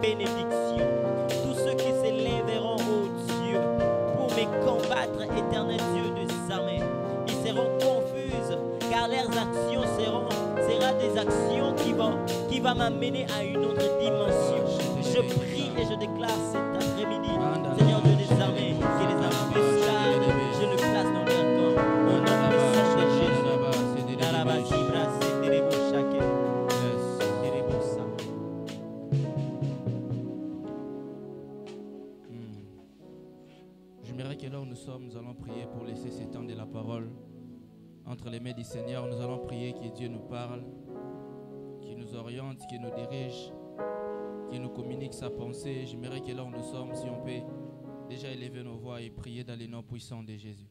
bénédiction. Tous ceux qui s'élèveront, ô Dieu, pour me combattre, éternel Dieu des armées, ils seront confuses, car leurs actions seront des actions qui vont m'amener à une autre dimension. Je prie et je déclare cet après-midi, Seigneur Dieu des armées, que les embuscades, je le place dans leur camp. Au nom puissant de Jésus. J'aimerais que là où nous sommes, nous allons prier pour laisser s'étendre la parole entre les mains du Seigneur. Nous allons prier que Dieu nous parle, qu'il nous oriente, qu'il nous dirige, qu'il nous communique sa pensée. J'aimerais que là où nous sommes, si on peut déjà élever nos voix et prier dans les noms puissants de Jésus.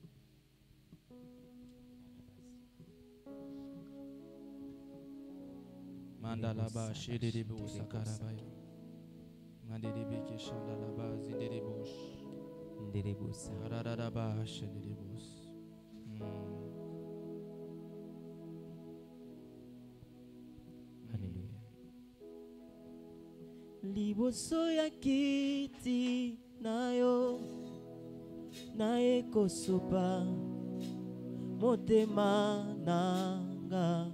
Mandalaba, Shedebo, Sakarabaya. Mandebe, Keshandalaba, Zidebos. Ndelebos. Radadaba, Shedebos. Alléluia. Liboso ya kiti nayo naye kosopa motema nanga.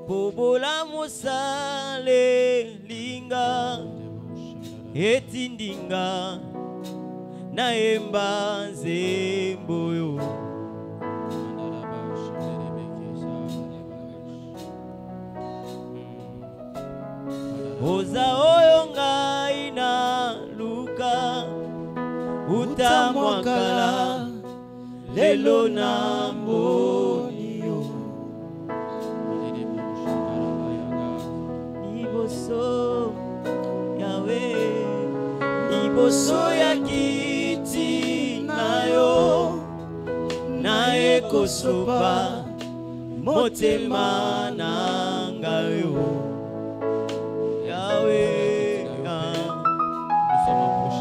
Pobola mosale linga etindinga naemba nzemboyo. Oza oyo ngai na luka utamwakala lelo na mboni yo. Liboso yawe liboso ya kiti nayo naye kosopa motema nanga yo.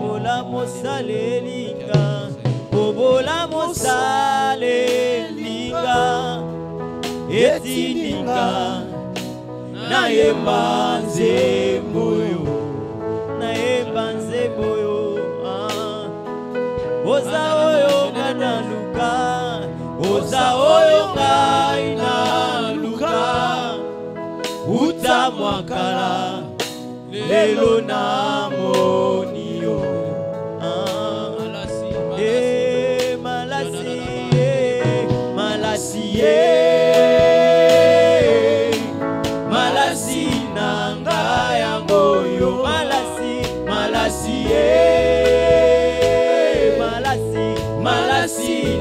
Bola mosale linga, bola mosale linga, eti linga, na yemba nzemboyo, oza oyo na luka, oza oyo na luka, utamwakala lelo na moni yo. Malasi nanga yango yo. Malasi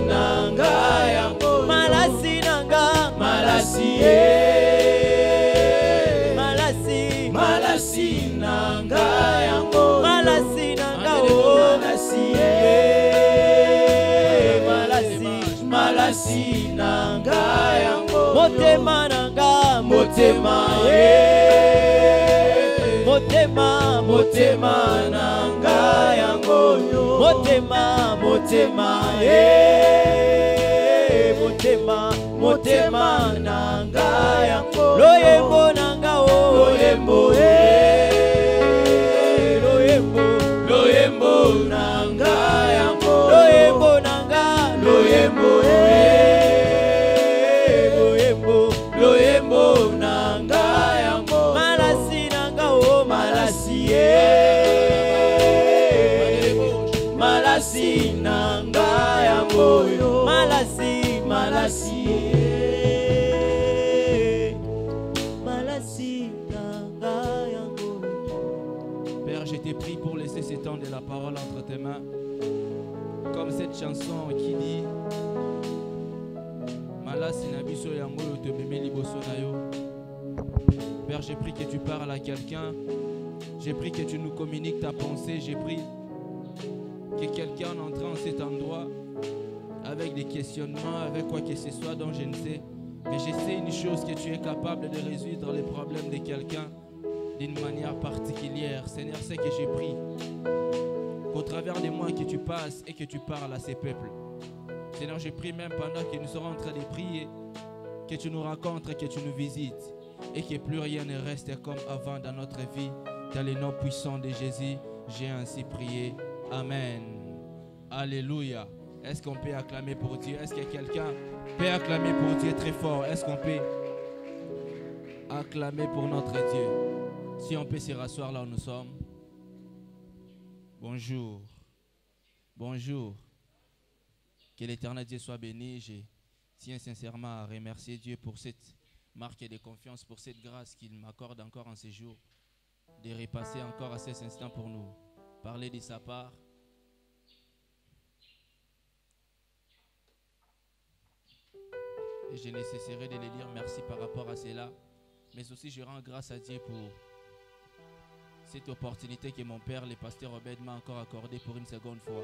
nanga yango. Malasi nanga. Malasi nanga yango. Malasi nanga oh. Malasi nanga yango. Motema nanga. Motema nanga yango. Motema nanga yango. Loyembo nanga oh. Loyembo nanga yango. Loyembo nanga. Loyembo nanga yango. Malasi nanga oh. Malasi nanga yango yo. Malasi nanga yango. Père, je t'ai pris pour laisser s'étendre la parole entre tes mains. Comme cette chanson qui dit Malasi na biso yango yo te meme liboso na yo. Père, j'ai pris que tu parles à quelqu'un. J'ai pris que tu nous communiques ta pensée. J'ai pris que quelqu'un en entrant en cet endroit avec des questionnements, avec quoi que ce soit dont je ne sais. Mais je sais une chose, que tu es capable de résoudre les problèmes de quelqu'un d'une manière particulière. Seigneur, c'est que j'ai pris qu'au travers de moi que tu passes et que tu parles à ces peuples. Seigneur, je prie même pendant que nous serons en train de prier, que tu nous rencontres, que tu nous visites et que plus rien ne reste comme avant dans notre vie. Dans le nom puissant de Jésus, j'ai ainsi prié. Amen. Alléluia. Est-ce qu'on peut acclamer pour Dieu? Est-ce que quelqu'un peut acclamer pour Dieu très fort? Est-ce qu'on peut acclamer pour notre Dieu? Si on peut se rasseoir là où nous sommes. Bonjour. Bonjour. Que l'Éternel Dieu soit béni. Je tiens sincèrement à remercier Dieu pour cette marque de confiance, pour cette grâce qu'il m'accorde encore en ces jours, de repasser encore à ces instants pour nous parler de sa part. Et je ne cesserai de le dire merci par rapport à cela. Mais aussi je rends grâce à Dieu pour cette opportunité que mon père, le pasteur Obed, m'a encore accordée pour une seconde fois.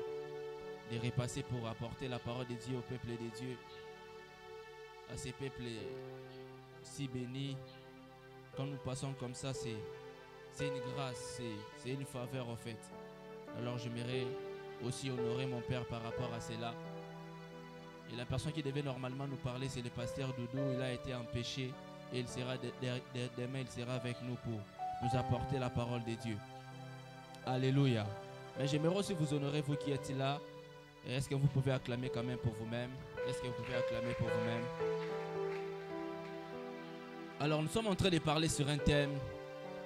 De repasser pour apporter la parole de Dieu au peuple de Dieu. À ces peuples si bénis. Quand nous passons comme ça, c'est une grâce, c'est une faveur en fait. Alors j'aimerais aussi honorer mon père par rapport à cela. Et la personne qui devait normalement nous parler, c'est le pasteur Doudou. Il a été empêché et il sera demain, il sera avec nous pour nous apporter la parole de Dieu. Alléluia. Mais j'aimerais aussi vous honorer, vous qui êtes là. Est-ce que vous pouvez acclamer quand même pour vous-même? Est-ce que vous pouvez acclamer pour vous-même? Alors nous sommes en train de parler sur un thème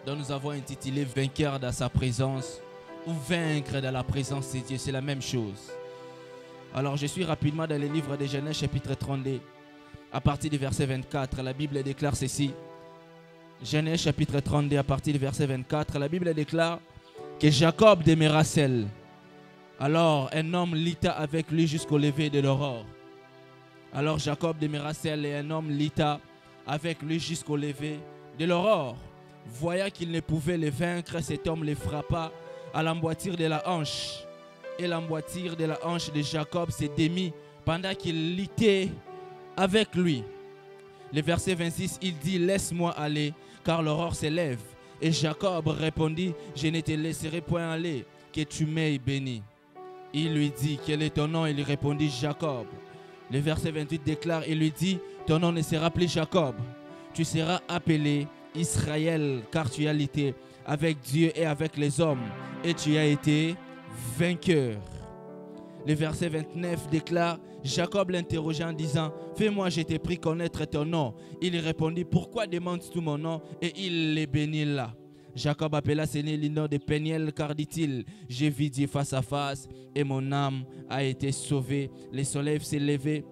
dont nous avons intitulé « Vainqueur dans sa présence » ou « Vaincre dans la présence de Dieu ». C'est la même chose. Alors je suis rapidement dans le livre de Genèse chapitre 32. À partir du verset 24, la Bible déclare ceci. Genèse chapitre 32, à partir du verset 24, la Bible déclare que Jacob demeura seul. Alors un homme lita avec lui jusqu'au lever de l'aurore. Alors Jacob demeura seul et un homme lita avec lui jusqu'au lever de l'aurore. Voyant qu'il ne pouvait le vaincre, cet homme le frappa à l'emboîture de la hanche. Et l'emboîture de la hanche de Jacob se démit pendant qu'il luttait avec lui. Le verset 26, il dit « Laisse-moi aller, car l'aurore s'élève. » Et Jacob répondit « Je ne te laisserai point aller, que tu m'aies béni. » Il lui dit « Quel est ton nom ?» Il répondit « Jacob. » Le verset 28 déclare, il lui dit « Ton nom ne sera plus Jacob, tu seras appelé Israël, car tu as lutté avec Dieu et avec les hommes, et tu as été vainqueur. » Le verset 29 déclare, Jacob l'interrogea en disant, « Fais-moi, je t'ai pris connaître ton nom. » Il répondit, « Pourquoi demandes-tu mon nom ?» Et il les bénit là. Jacob appela ce nom le nom de Péniel, car dit-il, « J'ai vu Dieu face à face, et mon âme a été sauvée. » Le soleil s'est levé.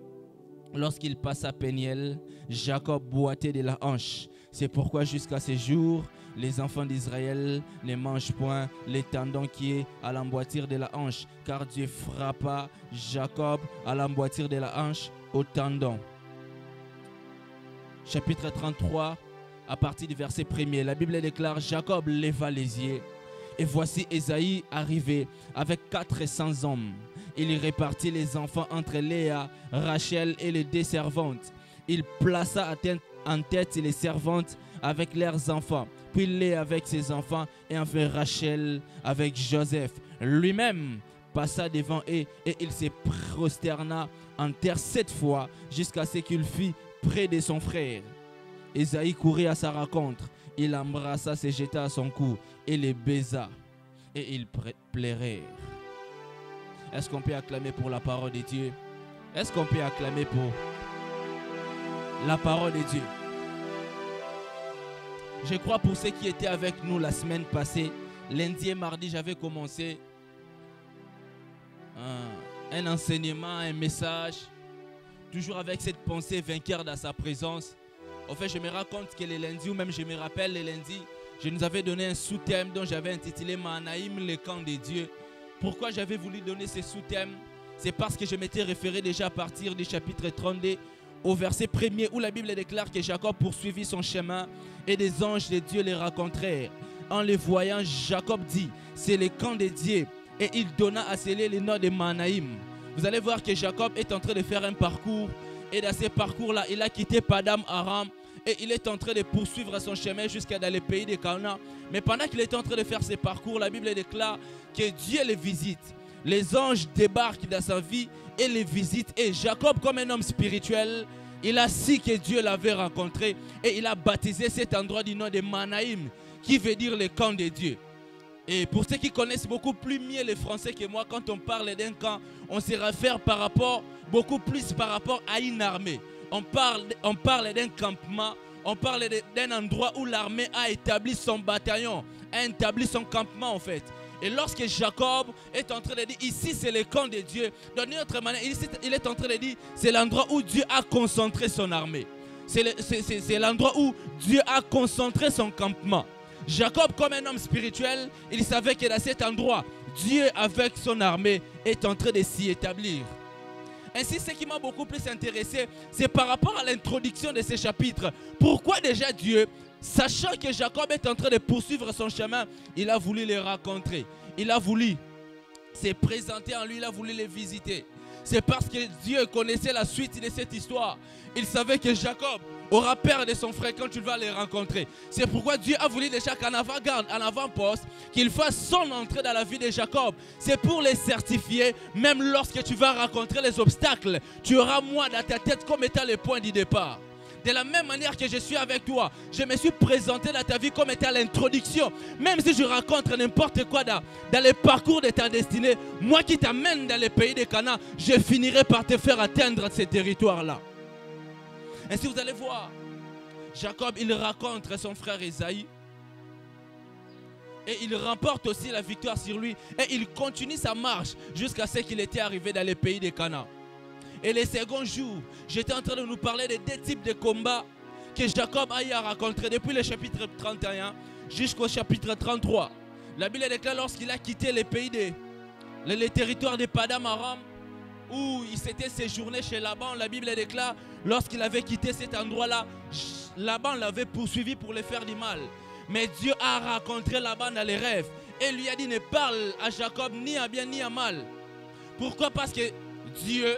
Lorsqu'il passa Péniel, Jacob boitait de la hanche. C'est pourquoi jusqu'à ce jour, les enfants d'Israël ne mangent point les tendons qui est à l'emboîture de la hanche, car Dieu frappa Jacob à l'emboîture de la hanche au tendon. Chapitre 33, à partir du verset 1er, la Bible déclare, Jacob leva les yeux, et voici Ésaïe arrivé avec 400 hommes. Il répartit les enfants entre Léa, Rachel et les deux servantes. Il plaça en tête les servantes avec leurs enfants, puis Léa avec ses enfants, et enfin Rachel avec Joseph. Lui-même passa devant eux, et il se prosterna en terre 7 fois, jusqu'à ce qu'il fût près de son frère. Ésaïe courut à sa rencontre, il l'embrassa, se jeta à son cou, et les baisa, et ils pleurèrent. Est-ce qu'on peut acclamer pour la parole de Dieu? Est-ce qu'on peut acclamer pour la parole de Dieu? Je crois pour ceux qui étaient avec nous la semaine passée, lundi et mardi, j'avais commencé un enseignement, un message, toujours avec cette pensée vainqueur dans sa présence. En fait, je me rends compte que les lundis, ou même je me rappelle les lundis, je nous avais donné un sous-thème dont j'avais intitulé Mahanaïm, le camp de Dieu. Pourquoi j'avais voulu donner ce sous-thème? C'est parce que je m'étais référé déjà à partir du chapitre 32 au verset 1er où la Bible déclare que Jacob poursuivit son chemin et des anges de Dieu les rencontrèrent. En les voyant, Jacob dit, c'est le camp de Dieu, et il donna à sceller le nom de Mahanaïm. Vous allez voir que Jacob est en train de faire un parcours, et dans ce parcours-là, il a quitté Padam Aram, et il est en train de poursuivre son chemin jusqu'à dans le pays de Canaan. Mais pendant qu'il est en train de faire ce parcours, la Bible déclare que Dieu le visite. les anges débarquent dans sa vie et les visitent. Et Jacob, comme un homme spirituel, il a su que Dieu l'avait rencontré et il a baptisé cet endroit du nom de Manaïm, qui veut dire le camp de Dieu. Et pour ceux qui connaissent beaucoup plus mieux les Français que moi, quand on parle d'un camp, on se réfère beaucoup plus par rapport à une armée. On parle d'un campement, on parle d'un endroit où l'armée a établi son bataillon, a établi son campement en fait. Et lorsque Jacob est en train de dire, ici c'est le camp de Dieu, d'une autre manière, ici, il est en train de dire, c'est l'endroit où Dieu a concentré son armée. C'est l'endroit où Dieu a concentré son campement. Jacob, comme un homme spirituel, il savait que dans cet endroit, Dieu avec son armée est en train de s'y établir. Ainsi, ce qui m'a beaucoup plus intéressé, c'est par rapport à l'introduction de ces chapitres. Pourquoi déjà Dieu, sachant que Jacob est en train de poursuivre son chemin, il a voulu les rencontrer. Il a voulu se présenter en lui, il a voulu les visiter. C'est parce que Dieu connaissait la suite de cette histoire. Il savait que Jacob aura peur de son frère quand il va les rencontrer. C'est pourquoi Dieu a voulu déjà qu'en avant-garde, en avant-poste, qu'il fasse son entrée dans la vie de Jacob. C'est pour les certifier, même lorsque tu vas rencontrer les obstacles, tu auras moi dans ta tête comme étant le point du départ. De la même manière que je suis avec toi, je me suis présenté dans ta vie comme étant l'introduction. Même si je rencontre n'importe quoi dans le parcours de ta destinée, moi qui t'amène dans le pays de Canaan, je finirai par te faire atteindre ces territoires-là. Ainsi vous allez voir, Jacob, il rencontre son frère Esaïe et il remporte aussi la victoire sur lui et il continue sa marche jusqu'à ce qu'il était arrivé dans le pays de Canaan. Et le second jour, j'étais en train de nous parler de deux types de combats que Jacob a rencontrés depuis le chapitre 31 jusqu'au chapitre 33. La Bible déclare lorsqu'il a quitté le pays le territoire de Padam Aram, où il s'était séjourné chez Laban, la Bible déclare lorsqu'il avait quitté cet endroit-là, Laban l'avait poursuivi pour le faire du mal. Mais Dieu a rencontré Laban dans les rêves et lui a dit ne parle à Jacob ni à bien ni à mal. Pourquoi? Parce que Dieu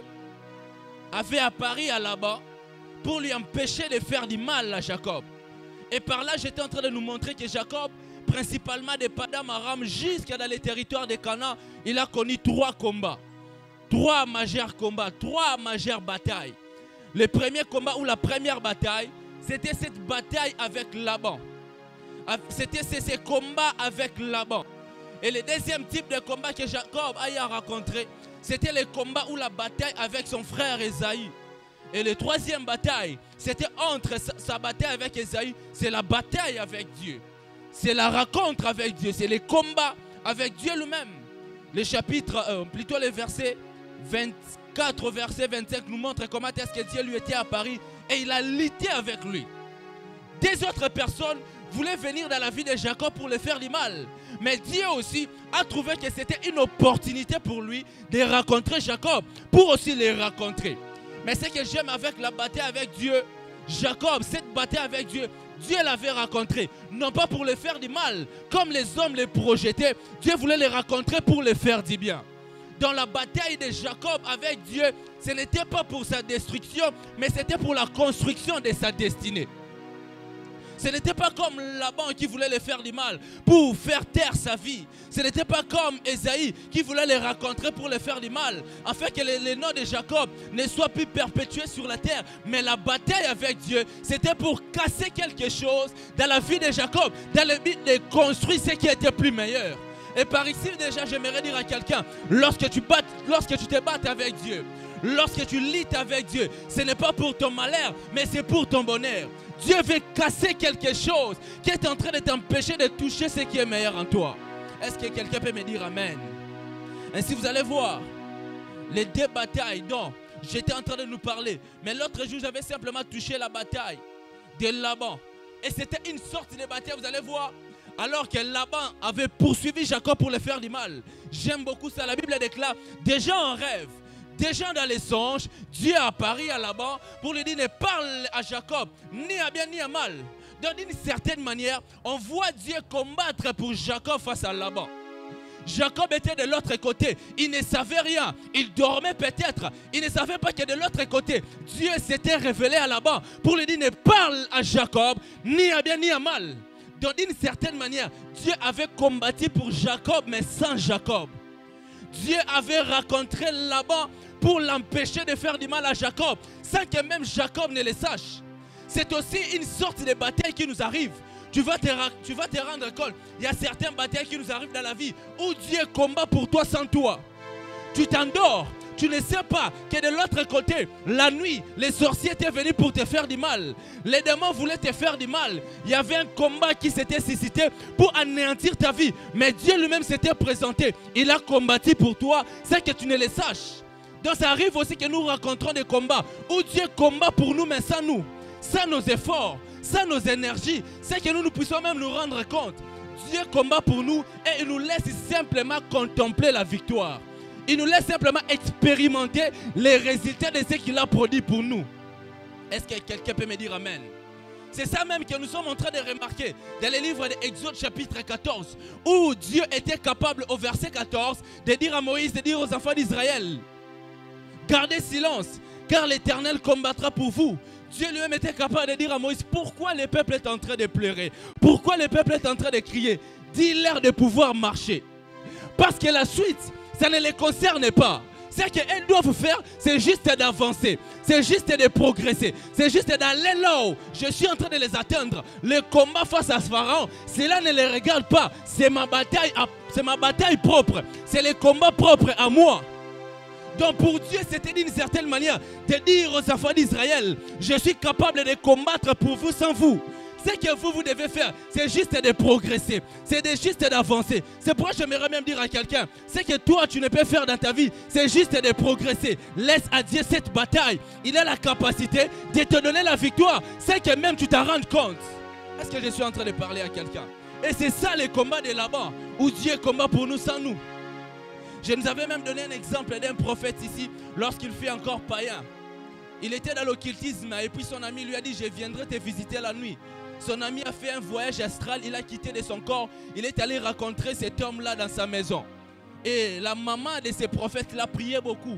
avait apparu à Laban pour lui empêcher de faire du mal à Jacob. Et par là, j'étais en train de nous montrer que Jacob, principalement de Padam Aram jusqu'à dans les territoires de Canaan, il a connu 3 combats. 3 majeurs combats, 3 majeures batailles. Le premier combat ou la première bataille, c'était cette bataille avec Laban. C'était ces combats avec Laban. Et le deuxième type de combat que Jacob a rencontré, c'était le combat ou la bataille avec son frère Esaïe. Et la troisième bataille, c'était entre sa bataille avec Esaïe, c'est la bataille avec Dieu. C'est la rencontre avec Dieu, c'est le combat avec Dieu lui-même. Le chapitre, plutôt le verset 24, verset 25 nous montre comment est-ce que Dieu lui était apparu et il a lutté avec lui. Des autres personnes voulaient venir dans la vie de Jacob pour le faire du mal. Mais Dieu aussi a trouvé que c'était une opportunité pour lui de rencontrer Jacob, pour aussi les rencontrer. Mais ce que j'aime avec la bataille avec Dieu, Jacob, cette bataille avec Dieu, Dieu l'avait rencontré, non pas pour le faire du mal, comme les hommes les projetaient, Dieu voulait les rencontrer pour les faire du bien. Dans la bataille de Jacob avec Dieu, ce n'était pas pour sa destruction, mais c'était pour la construction de sa destinée. Ce n'était pas comme Laban qui voulait les faire du mal pour faire taire sa vie. Ce n'était pas comme Esaïe qui voulait les rencontrer pour les faire du mal, afin que le nom de Jacob ne soit plus perpétué sur la terre. Mais la bataille avec Dieu, c'était pour casser quelque chose dans la vie de Jacob, dans le but de construire ce qui était plus meilleur. Et par ici déjà, j'aimerais dire à quelqu'un, lorsque tu te bats avec Dieu, lorsque tu luttes avec Dieu, ce n'est pas pour ton malheur, mais c'est pour ton bonheur. Dieu veut casser quelque chose qui est en train de t'empêcher de toucher ce qui est meilleur en toi. Est-ce que quelqu'un peut me dire Amen? Ainsi vous allez voir les 2 batailles dont j'étais en train de nous parler. Mais l'autre jour, j'avais simplement touché la bataille de Laban. Et c'était une sorte de bataille, vous allez voir. Alors que Laban avait poursuivi Jacob pour le faire du mal. J'aime beaucoup ça. La Bible déclare, déjà en rêve, déjà dans les songes, Dieu a apparu à Laban pour lui dire ne parle à Jacob ni à bien ni à mal. Donc d'une certaine manière, on voit Dieu combattre pour Jacob face à Laban. Jacob était de l'autre côté, il ne savait rien, il dormait peut-être, il ne savait pas que de l'autre côté, Dieu s'était révélé à Laban pour lui dire ne parle à Jacob ni à bien ni à mal. Donc d'une certaine manière, Dieu avait combattu pour Jacob mais sans Jacob. Dieu avait rencontré Laban pour l'empêcher de faire du mal à Jacob, sans que même Jacob ne le sache. C'est aussi une sorte de bataille qui nous arrive. Tu vas te rendre compte, il y a certaines batailles qui nous arrivent dans la vie où Dieu combat pour toi sans toi. Tu t'endors, tu ne sais pas que de l'autre côté, la nuit, les sorciers étaient venus pour te faire du mal. Les démons voulaient te faire du mal. Il y avait un combat qui s'était suscité pour anéantir ta vie. Mais Dieu lui-même s'était présenté. Il a combattu pour toi sans que tu ne le saches. Donc ça arrive aussi que nous rencontrons des combats où Dieu combat pour nous mais sans nous, sans nos efforts, sans nos énergies, sans que nous puissions même nous rendre compte. Dieu combat pour nous et il nous laisse simplement contempler la victoire. Il nous laisse simplement expérimenter les résultats de ce qu'il a produit pour nous. Est-ce que quelqu'un peut me dire amen? C'est ça même que nous sommes en train de remarquer dans le livre d'Exode chapitre 14, où Dieu était capable au verset 14 de dire à Moïse, de dire aux enfants d'Israël: gardez silence, car l'Éternel combattra pour vous. Dieu lui-même était capable de dire à Moïse: pourquoi le peuple est en train de pleurer? Pourquoi le peuple est en train de crier? Dis-leur de pouvoir marcher. Parce que la suite, ça ne les concerne pas. Ce qu'ils doivent faire, c'est juste d'avancer. C'est juste de progresser. C'est juste d'aller là où je suis en train de les atteindre. Le combat face à Pharaon, cela ne les regarde pas. C'est ma bataille propre. C'est le combat propre à moi. Donc pour Dieu, c'était d'une certaine manière de dire aux enfants d'Israël: je suis capable de combattre pour vous sans vous. Ce que vous devez faire, c'est juste de progresser, c'est juste d'avancer. C'est pourquoi j'aimerais même dire à quelqu'un: ce que toi tu ne peux faire dans ta vie, c'est juste de progresser. Laisse à Dieu cette bataille. Il a la capacité de te donner la victoire, c'est que même tu t'en rends compte. Est-ce que je suis en train de parler à quelqu'un? Et c'est ça le combat de là-bas, où Dieu combat pour nous sans nous. Je nous avais même donné un exemple d'un prophète ici, lorsqu'il fut encore païen. Il était dans l'occultisme et puis son ami lui a dit: je viendrai te visiter la nuit. Son ami a fait un voyage astral, il a quitté de son corps, il est allé rencontrer cet homme-là dans sa maison. Et la maman de ce prophète-là priait beaucoup.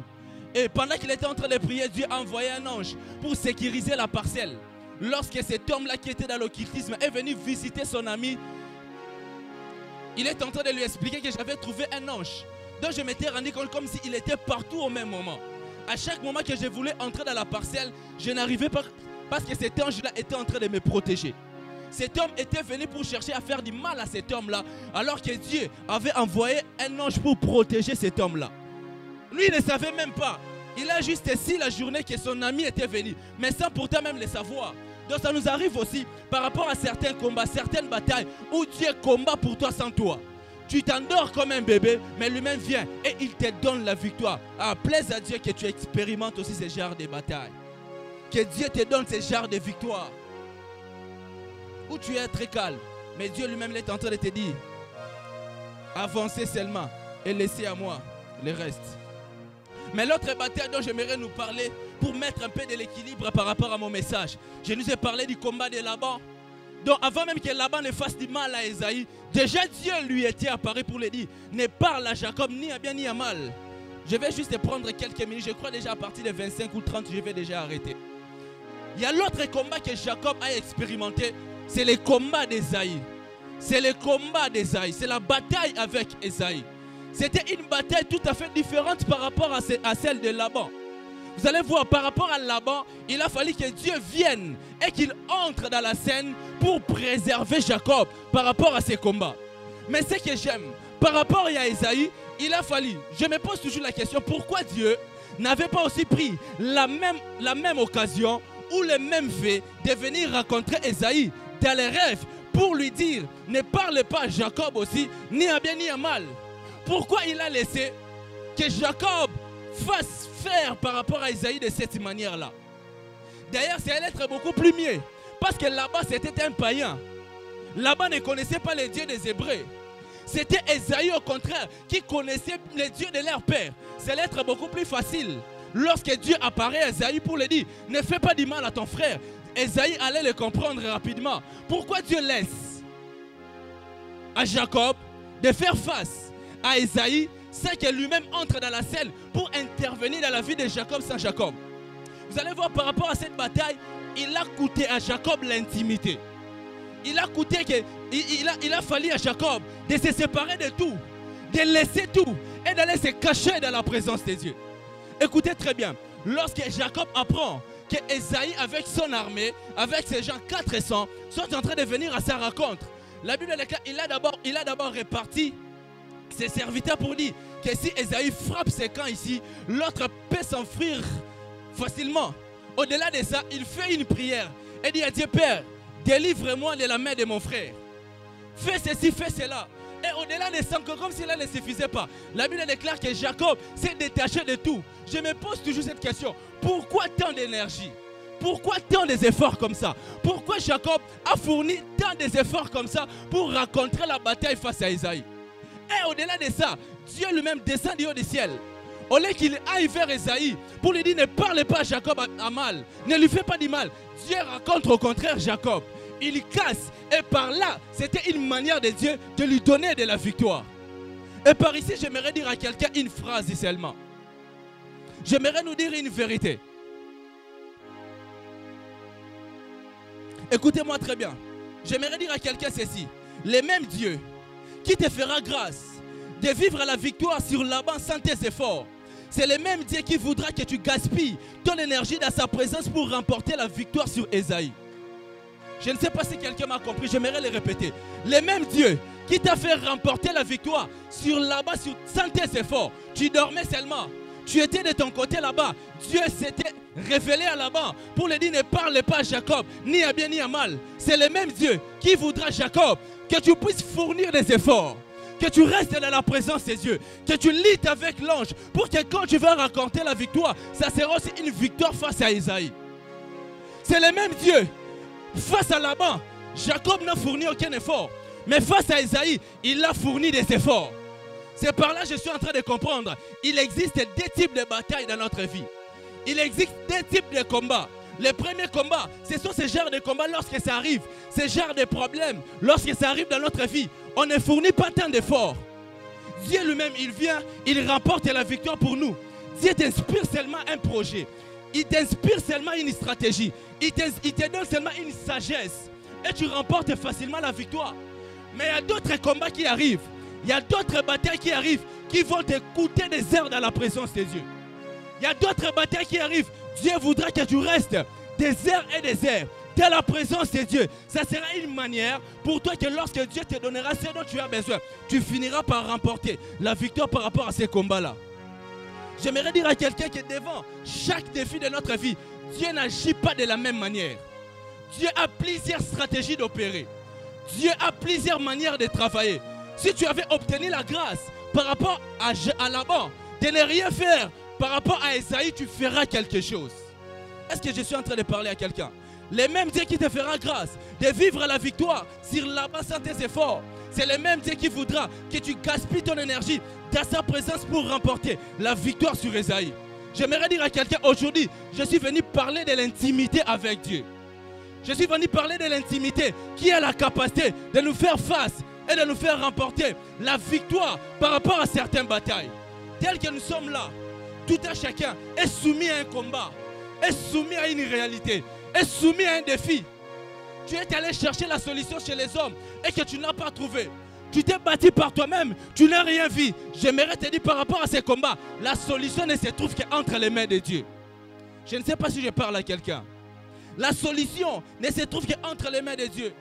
Et pendant qu'il était en train de prier, Dieu a envoyé un ange pour sécuriser la parcelle. Lorsque cet homme-là qui était dans l'occultisme est venu visiter son ami, il est en train de lui expliquer que j'avais trouvé un ange. Donc je m'étais rendu compte comme s'il était partout au même moment. À chaque moment que je voulais entrer dans la parcelle, je n'arrivais pas parce que cet ange-là était en train de me protéger. Cet homme était venu pour chercher à faire du mal à cet homme-là, alors que Dieu avait envoyé un ange pour protéger cet homme-là. Lui, il ne savait même pas. Il a juste su la journée que son ami était venu, mais sans pourtant même le savoir. Donc ça nous arrive aussi par rapport à certains combats, certaines batailles où Dieu combat pour toi sans toi. Tu t'endors comme un bébé, mais lui-même vient et il te donne la victoire. Ah, plaise à Dieu que tu expérimentes aussi ce genre de bataille. Que Dieu te donne ce genre de victoire. Où tu es très calme, mais Dieu lui-même est en train de te dire: avancez seulement et laissez à moi le reste. Mais l'autre bataille dont j'aimerais nous parler, pour mettre un peu de l'équilibre par rapport à mon message, je nous ai parlé du combat de Laban. Donc avant même que Laban ne fasse du mal à Esaïe, déjà Dieu lui était apparu pour lui dire: ne parle à Jacob ni à bien ni à mal. Je vais juste prendre quelques minutes, je crois déjà à partir de 25 ou 30, je vais déjà arrêter. Il y a l'autre combat que Jacob a expérimenté, c'est le combat d'Esaïe. C'est le combat d'Esaïe, c'est la bataille avec Esaïe. C'était une bataille tout à fait différente par rapport à celle de Laban. Vous allez voir, par rapport à Laban, il a fallu que Dieu vienne et qu'il entre dans la scène pour préserver Jacob par rapport à ses combats. Mais ce que j'aime, par rapport à Esaïe, il a fallu, je me pose toujours la question, pourquoi Dieu n'avait pas aussi pris la même occasion ou le même fait de venir rencontrer Esaïe dans les rêves pour lui dire: ne parle pas à Jacob aussi, ni à bien ni à mal. Pourquoi il a laissé que Jacob fasse faire par rapport à Esaïe de cette manière-là? D'ailleurs, c'est allait être beaucoup plus mieux. Parce que là-bas, c'était un païen. Là-bas, ne connaissait pas les dieux des Hébreux. C'était Esaïe, au contraire, qui connaissait les dieux de leur père. C'est allait être beaucoup plus facile. Lorsque Dieu apparaît à Esaïe pour lui dire: ne fais pas du mal à ton frère, Esaïe allait le comprendre rapidement. Pourquoi Dieu laisse à Jacob de faire face à Esaïe, c'est que lui-même entre dans la scène pour intervenir dans la vie de Jacob sans Jacob? Vous allez voir, par rapport à cette bataille, il a coûté à Jacob l'intimité. Il a coûté il a fallu à Jacob de se séparer de tout, de laisser tout et d'aller se cacher dans la présence de Dieu. Écoutez très bien, lorsque Jacob apprend que Ésaü avec son armée, avec ses gens 400, sont en train de venir à sa rencontre, la Bible déclare, il a d'abord réparti ses serviteurs pour dire que si Ésaü frappe ses camps ici, l'autre peut s'enfuir facilement. Au-delà de ça, il fait une prière et dit à Dieu, Père, délivre-moi de la main de mon frère. Fais ceci, fais cela. Et au-delà de ça, comme cela ne suffisait pas, la Bible déclare que Jacob s'est détaché de tout. Je me pose toujours cette question. Pourquoi tant d'énergie? Pourquoi tant d'efforts comme ça? Pourquoi Jacob a fourni tant d'efforts comme ça pour rencontrer la bataille face à Ésaü? Et au-delà de ça, Dieu lui-même descend du haut du ciel. Au lieu qu'il aille vers Ésaü pour lui dire ne parle pas à Jacob à mal, ne lui fais pas du mal. Dieu rencontre au contraire Jacob. Il casse et par là, c'était une manière de Dieu de lui donner de la victoire. Et par ici, j'aimerais dire à quelqu'un une phrase seulement. J'aimerais nous dire une vérité. Écoutez-moi très bien. J'aimerais dire à quelqu'un ceci. Le même Dieu qui te fera grâce de vivre la victoire sur Laban sans tes efforts, c'est le même Dieu qui voudra que tu gaspilles ton énergie dans sa présence pour remporter la victoire sur Ésaü. Je ne sais pas si quelqu'un m'a compris, j'aimerais le répéter. Le même Dieu qui t'a fait remporter la victoire sur Laban sans tes efforts. Tu dormais seulement. Tu étais de ton côté là-bas. Dieu s'était révélé à Laban pour lui dire ne parle pas à Jacob, ni à bien ni à mal. C'est le même Dieu qui voudra, Jacob, que tu puisses fournir des efforts, que tu restes dans la présence de Dieu, que tu luttes avec l'ange pour que quand tu vas raconter la victoire, ça sera aussi une victoire face à Ésaü. C'est le même Dieu. Face à Laban, Jacob n'a fourni aucun effort. Mais face à Ésaü, il a fourni des efforts. C'est par là que je suis en train de comprendre. Il existe deux types de batailles dans notre vie. Il existe deux types de combats. Le premier combat, ce sont ces genres de combats lorsque ça arrive. Ces genres de problèmes, lorsque ça arrive dans notre vie, on ne fournit pas tant d'efforts. Dieu lui-même, il vient, il remporte la victoire pour nous. Dieu t'inspire seulement un projet. Il t'inspire seulement une stratégie. Il te donne seulement une sagesse. Et tu remportes facilement la victoire. Mais il y a d'autres combats qui arrivent. Il y a d'autres batailles qui arrivent qui vont te coûter des heures dans la présence de Dieu. Il y a d'autres batailles qui arrivent. Dieu voudra que tu restes des heures et des heures dans la présence de Dieu. Ça sera une manière pour toi que lorsque Dieu te donnera ce dont tu as besoin, tu finiras par remporter la victoire par rapport à ces combats-là. J'aimerais dire à quelqu'un que devant chaque défi de notre vie, Dieu n'agit pas de la même manière. Dieu a plusieurs stratégies d'opérer. Dieu a plusieurs manières de travailler. Si tu avais obtenu la grâce par rapport à Laban, de ne rien faire par rapport à Ésaü, tu feras quelque chose. Est-ce que je suis en train de parler à quelqu'un? Le même Dieu qui te fera grâce de vivre la victoire sur Laban sans tes efforts, c'est le même Dieu qui voudra que tu gaspilles ton énergie dans sa présence pour remporter la victoire sur Ésaü. J'aimerais dire à quelqu'un aujourd'hui, je suis venu parler de l'intimité avec Dieu. Je suis venu parler de l'intimité qui a la capacité de nous faire face et de nous faire remporter la victoire par rapport à certaines batailles. Tel que nous sommes là, tout un chacun est soumis à un combat, est soumis à une réalité, est soumis à un défi. Tu es allé chercher la solution chez les hommes et que tu n'as pas trouvé. Tu t'es battu par toi-même, tu n'as rien vu. J'aimerais te dire par rapport à ces combats, la solution ne se trouve qu'entre les mains de Dieu. Je ne sais pas si je parle à quelqu'un. La solution ne se trouve qu'entre les mains de Dieu.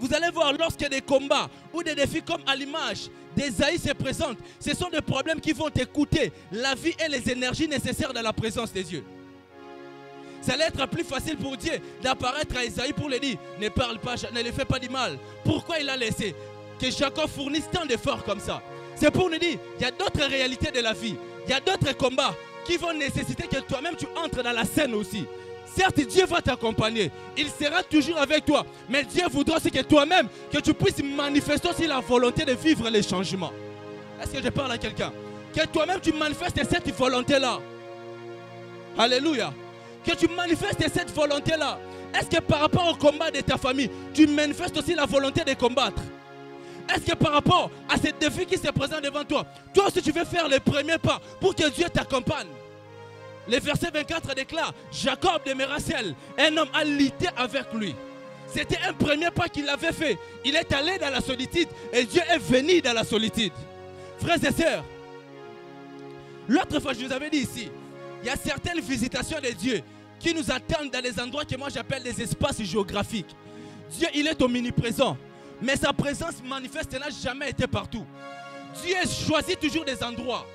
Vous allez voir, lorsque des combats ou des défis comme à l'image d'Ésaü se présentent, ce sont des problèmes qui vont t'écouter la vie et les énergies nécessaires dans la présence de Dieu. Ça allait être plus facile pour Dieu d'apparaître à Ésaü pour lui dire ne parle pas, ne lui fais pas du mal. Pourquoi il a laissé que Jacob fournisse tant d'efforts comme ça? C'est pour nous dire il y a d'autres réalités de la vie, il y a d'autres combats qui vont nécessiter que toi-même tu entres dans la scène aussi. Certes, Dieu va t'accompagner, il sera toujours avec toi, mais Dieu voudra aussi que toi-même, que tu puisses manifester aussi la volonté de vivre les changements. Est-ce que je parle à quelqu'un? Que toi-même tu manifestes cette volonté-là. Alléluia. Que tu manifestes cette volonté-là. Est-ce que par rapport au combat de ta famille, tu manifestes aussi la volonté de combattre? Est-ce que par rapport à ces défis qui se présentent devant toi, toi aussi tu veux faire les premiers pas pour que Dieu t'accompagne? Le verset 24 déclare, Jacob demeura seul, un homme a lutté avec lui. C'était un premier pas qu'il avait fait. Il est allé dans la solitude et Dieu est venu dans la solitude. Frères et sœurs, l'autre fois je vous avais dit ici, il y a certaines visitations de Dieu qui nous attendent dans des endroits que moi j'appelle des espaces géographiques. Dieu, il est omniprésent, mais sa présence manifeste n'a jamais été partout. Dieu choisit toujours des endroits.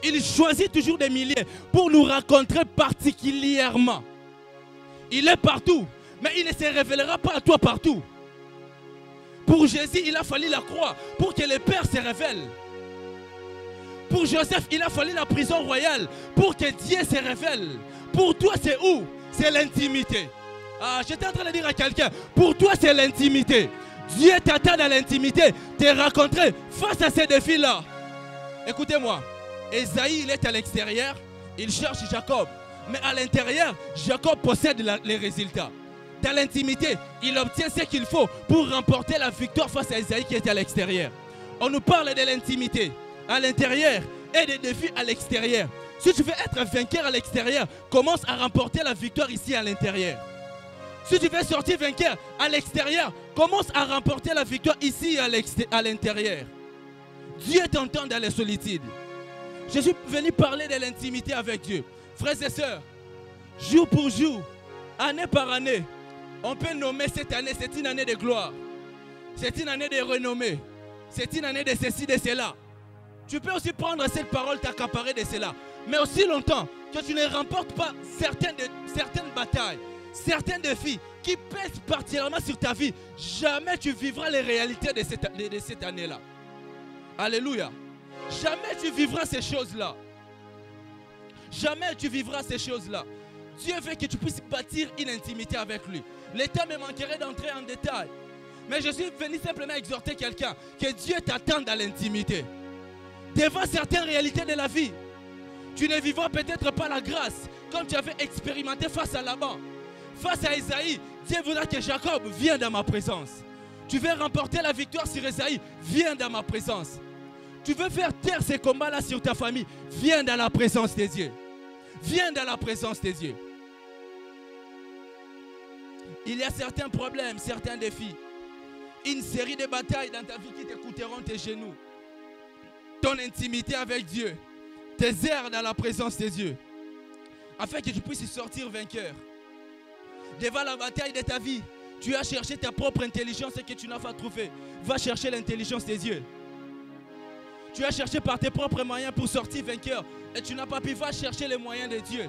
Il choisit toujours des milliers pour nous rencontrer particulièrement. Il est partout, mais il ne se révélera pas à toi partout. Pour Jésus, il a fallu la croix pour que le Père se révèle. Pour Joseph, il a fallu la prison royale pour que Dieu se révèle. Pour toi, c'est où? C'est l'intimité. Ah, j'étais en train de dire à quelqu'un, pour toi, c'est l'intimité. Dieu t'attend dans l'intimité, te rencontrer face à ces défis-là. Écoutez-moi, Ésaïe, il est à l'extérieur, il cherche Jacob. Mais à l'intérieur, Jacob possède les résultats. Dans l'intimité, il obtient ce qu'il faut pour remporter la victoire face à Ésaïe qui est à l'extérieur. On nous parle de l'intimité à l'intérieur et des défis à l'extérieur. Si tu veux être vainqueur à l'extérieur, commence à remporter la victoire ici à l'intérieur. Si tu veux sortir vainqueur à l'extérieur, commence à remporter la victoire ici à l'intérieur. Dieu t'entend dans les solitudes. Je suis venu parler de l'intimité avec Dieu. Frères et sœurs, jour pour jour, année par année, on peut nommer cette année, c'est une année de gloire. C'est une année de renommée. C'est une année de ceci, de cela. Tu peux aussi prendre cette parole, t'accaparer de cela. Mais aussi longtemps que tu ne remportes pas certaines batailles, certains défis qui pèsent particulièrement sur ta vie, jamais tu vivras les réalités de cette année-là. Alléluia. Jamais tu vivras ces choses-là. Jamais tu vivras ces choses-là. Dieu veut que tu puisses bâtir une intimité avec lui. Le temps me manquerait d'entrer en détail. Mais je suis venu simplement exhorter quelqu'un que Dieu t'attend dans l'intimité. Devant certaines réalités de la vie, tu ne vivras peut-être pas la grâce comme tu avais expérimenté face à Laban. Face à Ésaïe, Dieu voudra que Jacob vienne dans ma présence. Tu veux remporter la victoire sur Ésaïe, viens dans ma présence. Tu veux faire taire ces combats-là sur ta famille, viens dans la présence des dieux. Viens dans la présence des dieux. Il y a certains problèmes, certains défis. Une série de batailles dans ta vie qui te coûteront tes genoux. Ton intimité avec Dieu. Tes heures dans la présence des dieux. Afin que tu puisses sortir vainqueur. Devant la bataille de ta vie, tu as cherché ta propre intelligence et que tu n'as pas trouvé. Va chercher l'intelligence des dieux. Tu as cherché par tes propres moyens pour sortir vainqueur et tu n'as pas pu. Va chercher les moyens de Dieu.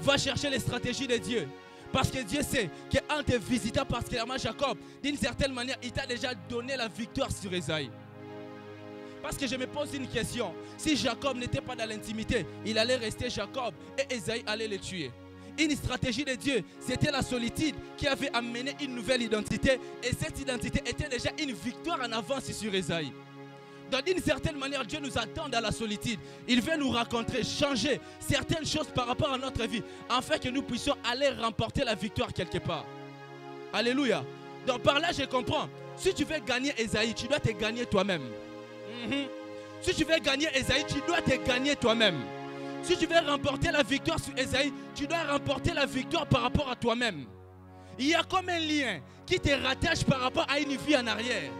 Va chercher les stratégies de Dieu. Parce que Dieu sait qu'en te visitant particulièrement Jacob, d'une certaine manière, il t'a déjà donné la victoire sur Ésaïe. Parce que je me pose une question. Si Jacob n'était pas dans l'intimité, il allait rester Jacob et Ésaïe allait le tuer. Une stratégie de Dieu, c'était la solitude qui avait amené une nouvelle identité. Et cette identité était déjà une victoire en avance sur Ésaïe. Donc d'une certaine manière, Dieu nous attend dans la solitude. Il veut nous rencontrer, changer certaines choses par rapport à notre vie, afin que nous puissions aller remporter la victoire quelque part. Alléluia. Donc par là, je comprends. Si tu veux gagner Ésaïe, tu dois te gagner toi-même. Si tu veux gagner Ésaïe, tu dois te gagner toi-même. Si tu veux remporter la victoire sur Ésaïe, tu dois remporter la victoire par rapport à toi-même. Il y a comme un lien qui te rattache par rapport à une vie en arrière.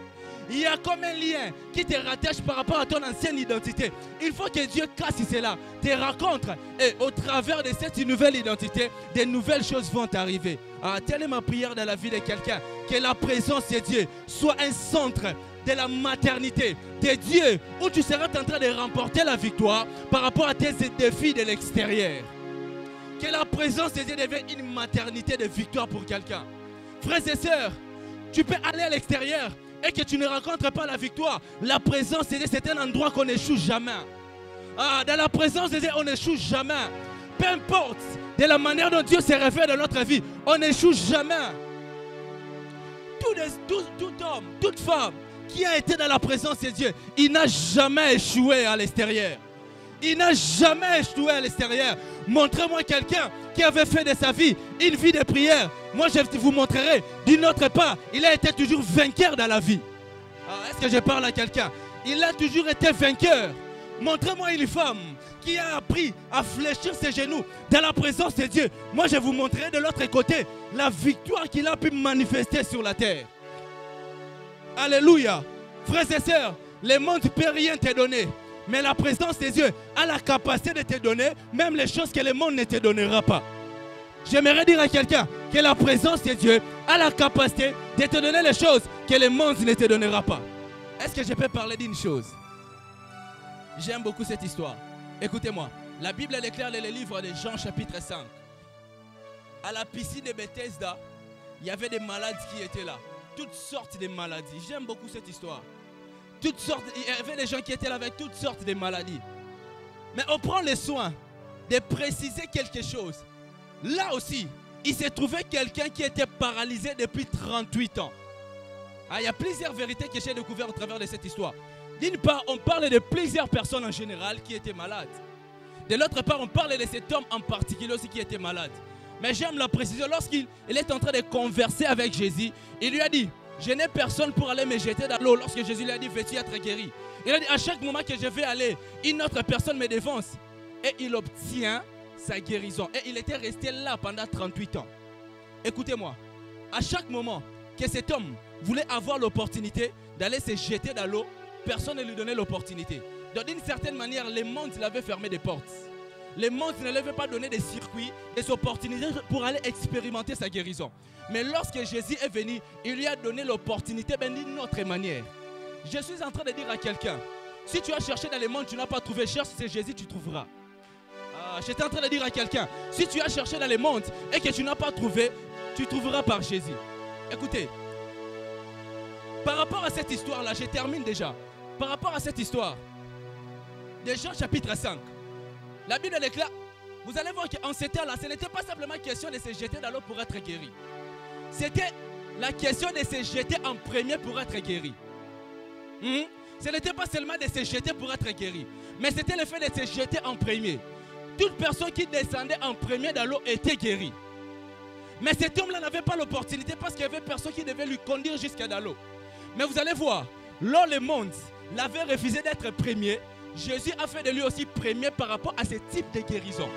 Il y a comme un lien qui te rattache par rapport à ton ancienne identité. Il faut que Dieu casse cela, te rencontre. Et au travers de cette nouvelle identité, des nouvelles choses vont arriver. Telle est ma prière dans la vie de quelqu'un. Que la présence de Dieu soit un centre de la maternité de Dieu, où tu seras en train de remporter la victoire par rapport à tes défis de l'extérieur. Que la présence de Dieu devienne une maternité de victoire pour quelqu'un. Frères et sœurs, tu peux aller à l'extérieur et que tu ne rencontres pas la victoire. La présence de Dieu, c'est un endroit qu'on n'échoue jamais. Dans la présence de Dieu, on n'échoue jamais. Peu importe de la manière dont Dieu se révèle dans notre vie, on n'échoue jamais. Tout homme, toute femme qui a été dans la présence de Dieu, il n'a jamais échoué à l'extérieur. Il n'a jamais échoué à l'extérieur. Montrez-moi quelqu'un qui avait fait de sa vie une vie de prière. Moi, je vous montrerai. D'une autre part, il a été toujours vainqueur dans la vie. Est-ce que je parle à quelqu'un? Il a toujours été vainqueur. Montrez-moi une femme qui a appris à fléchir ses genoux dans la présence de Dieu. Moi, je vous montrerai de l'autre côté la victoire qu'il a pu manifester sur la terre. Alléluia. Frères et sœurs, le monde ne peut rien te donner. Mais la présence de Dieu a la capacité de te donner même les choses que le monde ne te donnera pas. J'aimerais dire à quelqu'un que la présence de Dieu a la capacité de te donner les choses que le monde ne te donnera pas. Est-ce que je peux parler d'une chose? J'aime beaucoup cette histoire. Écoutez-moi, la Bible elle éclaire le livre de Jean chapitre 5. À la piscine de Bethesda, il y avait des malades qui étaient là. Toutes sortes de maladies. J'aime beaucoup cette histoire. Toutes sortes, il y avait des gens qui étaient là avec toutes sortes de maladies. Mais on prend le soin de préciser quelque chose. Là aussi, il s'est trouvé quelqu'un qui était paralysé depuis 38 ans. Ah, il y a plusieurs vérités que j'ai découvertes au travers de cette histoire. D'une part, on parle de plusieurs personnes en général qui étaient malades. De l'autre part, on parle de cet homme en particulier aussi qui était malade. Mais j'aime la précision, lorsqu'il est en train de converser avec Jésus, il lui a dit, je n'ai personne pour aller me jeter dans l'eau. Lorsque Jésus lui a dit, veux-tu être guéri? Il a dit, à chaque moment que je vais aller, une autre personne me défonce. Et il obtient sa guérison. Et il était resté là pendant 38 ans. Écoutez-moi, à chaque moment que cet homme voulait avoir l'opportunité d'aller se jeter dans l'eau, personne ne lui donnait l'opportunité. Donc d'une certaine manière, le monde l'avait fermé des portes. Le monde ne lui avait pas donné des circuits, des opportunités pour aller expérimenter sa guérison. Mais lorsque Jésus est venu, il lui a donné l'opportunité d'une autre manière. Je suis en train de dire à quelqu'un, si tu as cherché dans le monde, tu n'as pas trouvé, cherche c'est Jésus, tu trouveras. J'étais en train de dire à quelqu'un, si tu as cherché dans le monde et que tu n'as pas trouvé, tu trouveras par Jésus. Écoutez, par rapport à cette histoire-là, je termine déjà. Par rapport à cette histoire, de Jean chapitre 5, la Bible déclare, vous allez voir qu'en ce temps-là, ce n'était pas simplement question de se jeter dans l'eau pour être guéri. C'était la question de se jeter en premier pour être guéri. Ce n'était pas seulement de se jeter pour être guéri, mais c'était le fait de se jeter en premier. Toute personne qui descendait en premier dans l'eau était guérie. Mais cet homme-là n'avait pas l'opportunité parce qu'il y avait personne qui devait lui conduire jusqu'à dans l'eau. Mais vous allez voir, lors le monde l'avait refusé d'être premier, Jésus a fait de lui aussi premier par rapport à ce type de guérison.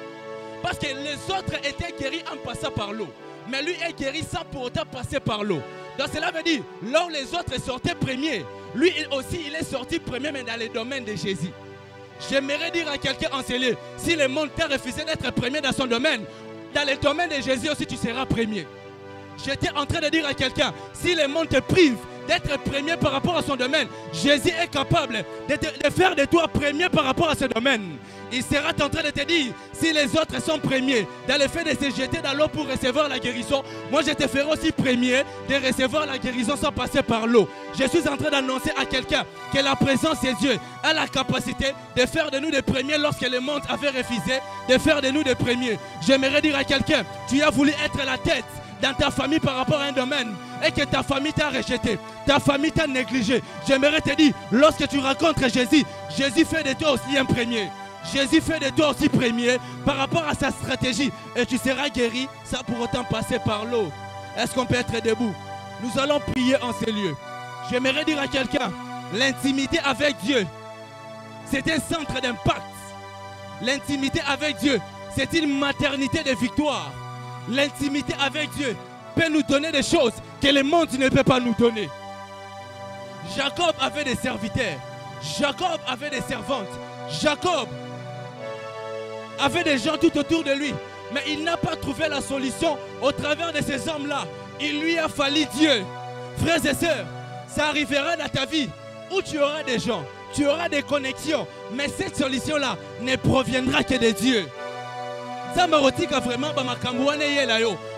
Parce que les autres étaient guéris en passant par l'eau. Mais lui est guéri sans pour autant passer par l'eau. Donc cela veut dire, lors les autres sortaient premiers, lui aussi il est sorti premier mais dans le domaine de Jésus. J'aimerais dire à quelqu'un en ce lieu, si le monde t'a refusé d'être premier dans son domaine, dans le domaine de Jésus aussi tu seras premier. J'étais en train de dire à quelqu'un, si le monde te prive d'être premier par rapport à son domaine, Jésus est capable de faire de toi premier par rapport à ce domaine. Il sera en train de te dire, si les autres sont premiers dans le fait de se jeter dans l'eau pour recevoir la guérison, moi je te ferai aussi premier de recevoir la guérison sans passer par l'eau. Je suis en train d'annoncer à quelqu'un que la présence de Dieu a la capacité de faire de nous des premiers lorsque le monde avait refusé de faire de nous des premiers. J'aimerais dire à quelqu'un, tu as voulu être la tête dans ta famille par rapport à un domaine et que ta famille t'a rejeté, ta famille t'a négligé. J'aimerais te dire, lorsque tu rencontres Jésus, Jésus fait de toi aussi un premier. Jésus fait de toi aussi premier par rapport à sa stratégie et tu seras guéri sans pour autant passer par l'eau. Est-ce qu'on peut être debout? Nous allons prier en ces lieux. J'aimerais dire à quelqu'un, l'intimité avec Dieu, c'est un centre d'impact. L'intimité avec Dieu, c'est une maternité de victoire. L'intimité avec Dieu peut nous donner des choses que le monde ne peut pas nous donner. Jacob avait des serviteurs. Jacob avait des servantes. Jacob avait des gens tout autour de lui. Mais il n'a pas trouvé la solution au travers de ces hommes-là. Il lui a fallu Dieu. Frères et sœurs, ça arrivera dans ta vie où tu auras des gens, tu auras des connexions. Mais cette solution-là ne proviendra que de Dieu.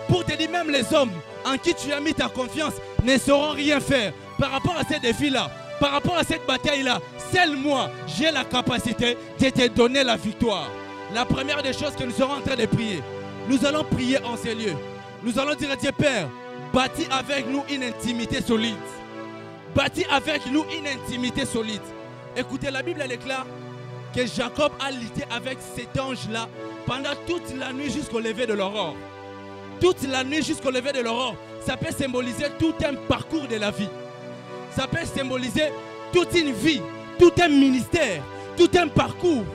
Pour te dire, même les hommes en qui tu as mis ta confiance ne sauront rien faire par rapport à ces défis-là, par rapport à cette bataille-là. Seul moi, j'ai la capacité de te donner la victoire. La première des choses que nous serons en train de prier, nous allons prier en ces lieux. Nous allons dire à Dieu, Père, bâtis avec nous une intimité solide. Bâtis avec nous une intimité solide. Écoutez, la Bible elle déclare que Jacob a lutté avec cet ange-là pendant toute la nuit jusqu'au lever de l'aurore. Toute la nuit jusqu'au lever de l'aurore, ça peut symboliser tout un parcours de la vie. Ça peut symboliser toute une vie, tout un ministère, tout un parcours.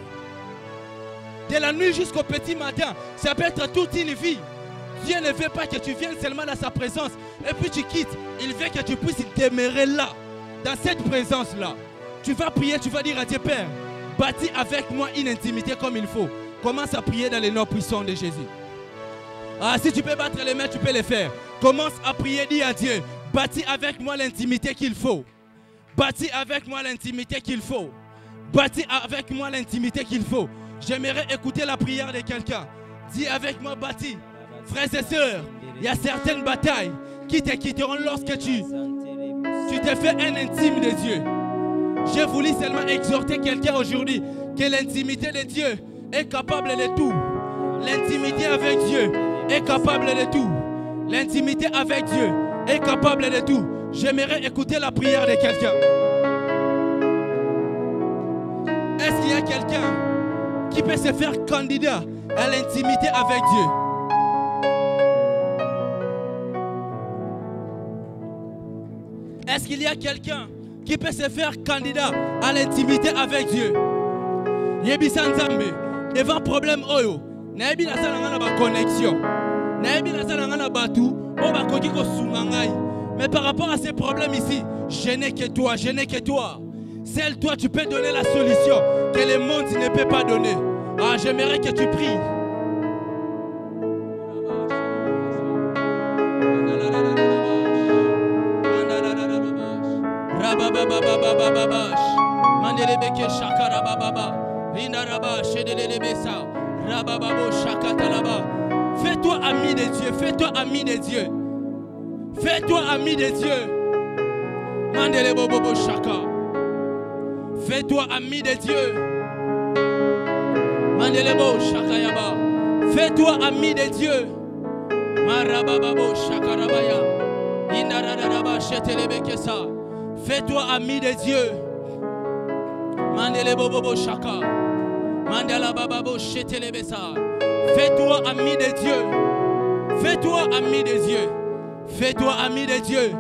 De la nuit jusqu'au petit matin, ça peut être toute une vie. Dieu ne veut pas que tu viennes seulement dans sa présence et puis tu quittes. Il veut que tu puisses demeurer là, dans cette présence-là. Tu vas prier, tu vas dire à Dieu, Père, Bâtis avec moi une intimité comme il faut. Commence à prier dans les noms puissants de Jésus. Ah, si tu peux battre les mains, tu peux les faire. Commence à prier, dis à Dieu, bâtis avec moi l'intimité qu'il faut. Bâtis avec moi l'intimité qu'il faut. Bâtis avec moi l'intimité qu'il faut. J'aimerais écouter la prière de quelqu'un. Dis avec moi, bâtis. Frères et sœurs, il y a certaines batailles qui te quitteront lorsque tu te fais un intime de Dieu. J'ai voulu seulement exhorter quelqu'un aujourd'hui que l'intimité de Dieu est capable de tout. L'intimité avec Dieu est capable de tout. L'intimité avec Dieu est capable de tout. J'aimerais écouter la prière de quelqu'un. Est-ce qu'il y a quelqu'un qui peut se faire candidat à l'intimité avec Dieu? Est-ce qu'il y a quelqu'un qui peut se faire candidat à l'intimité avec Dieu? Yebisan Zambé, devant problème oyo, naebi na sala na ba connexion. Naebi na sala na batu, o ba koki ko sungangai. Mais par rapport à ces problèmes ici, je n'ai que toi, je n'ai que toi. Seul toi tu peux donner la solution que le monde ne peut pas donner. Ah, j'aimerais que tu pries. Mandelebeke shakara baba, lindaraba shedelebesa, rabababo shakatalaba. Fais-toi ami de Dieu, fais-toi ami de Dieu. Fais-toi ami de Dieu. Mandelebobo shaka. Fais-toi ami de Dieu. Mandelebo shakayaba. Fais-toi ami de Dieu. Marabababo shakarabaya. Lindaraba shetelebekesa. Fais-toi ami de Dieu. Mandele bobo shaka. Mandala bababo shetelebesa. Fais-toi ami de Dieu. Fais-toi ami de Dieu. Fais-toi ami de Dieu.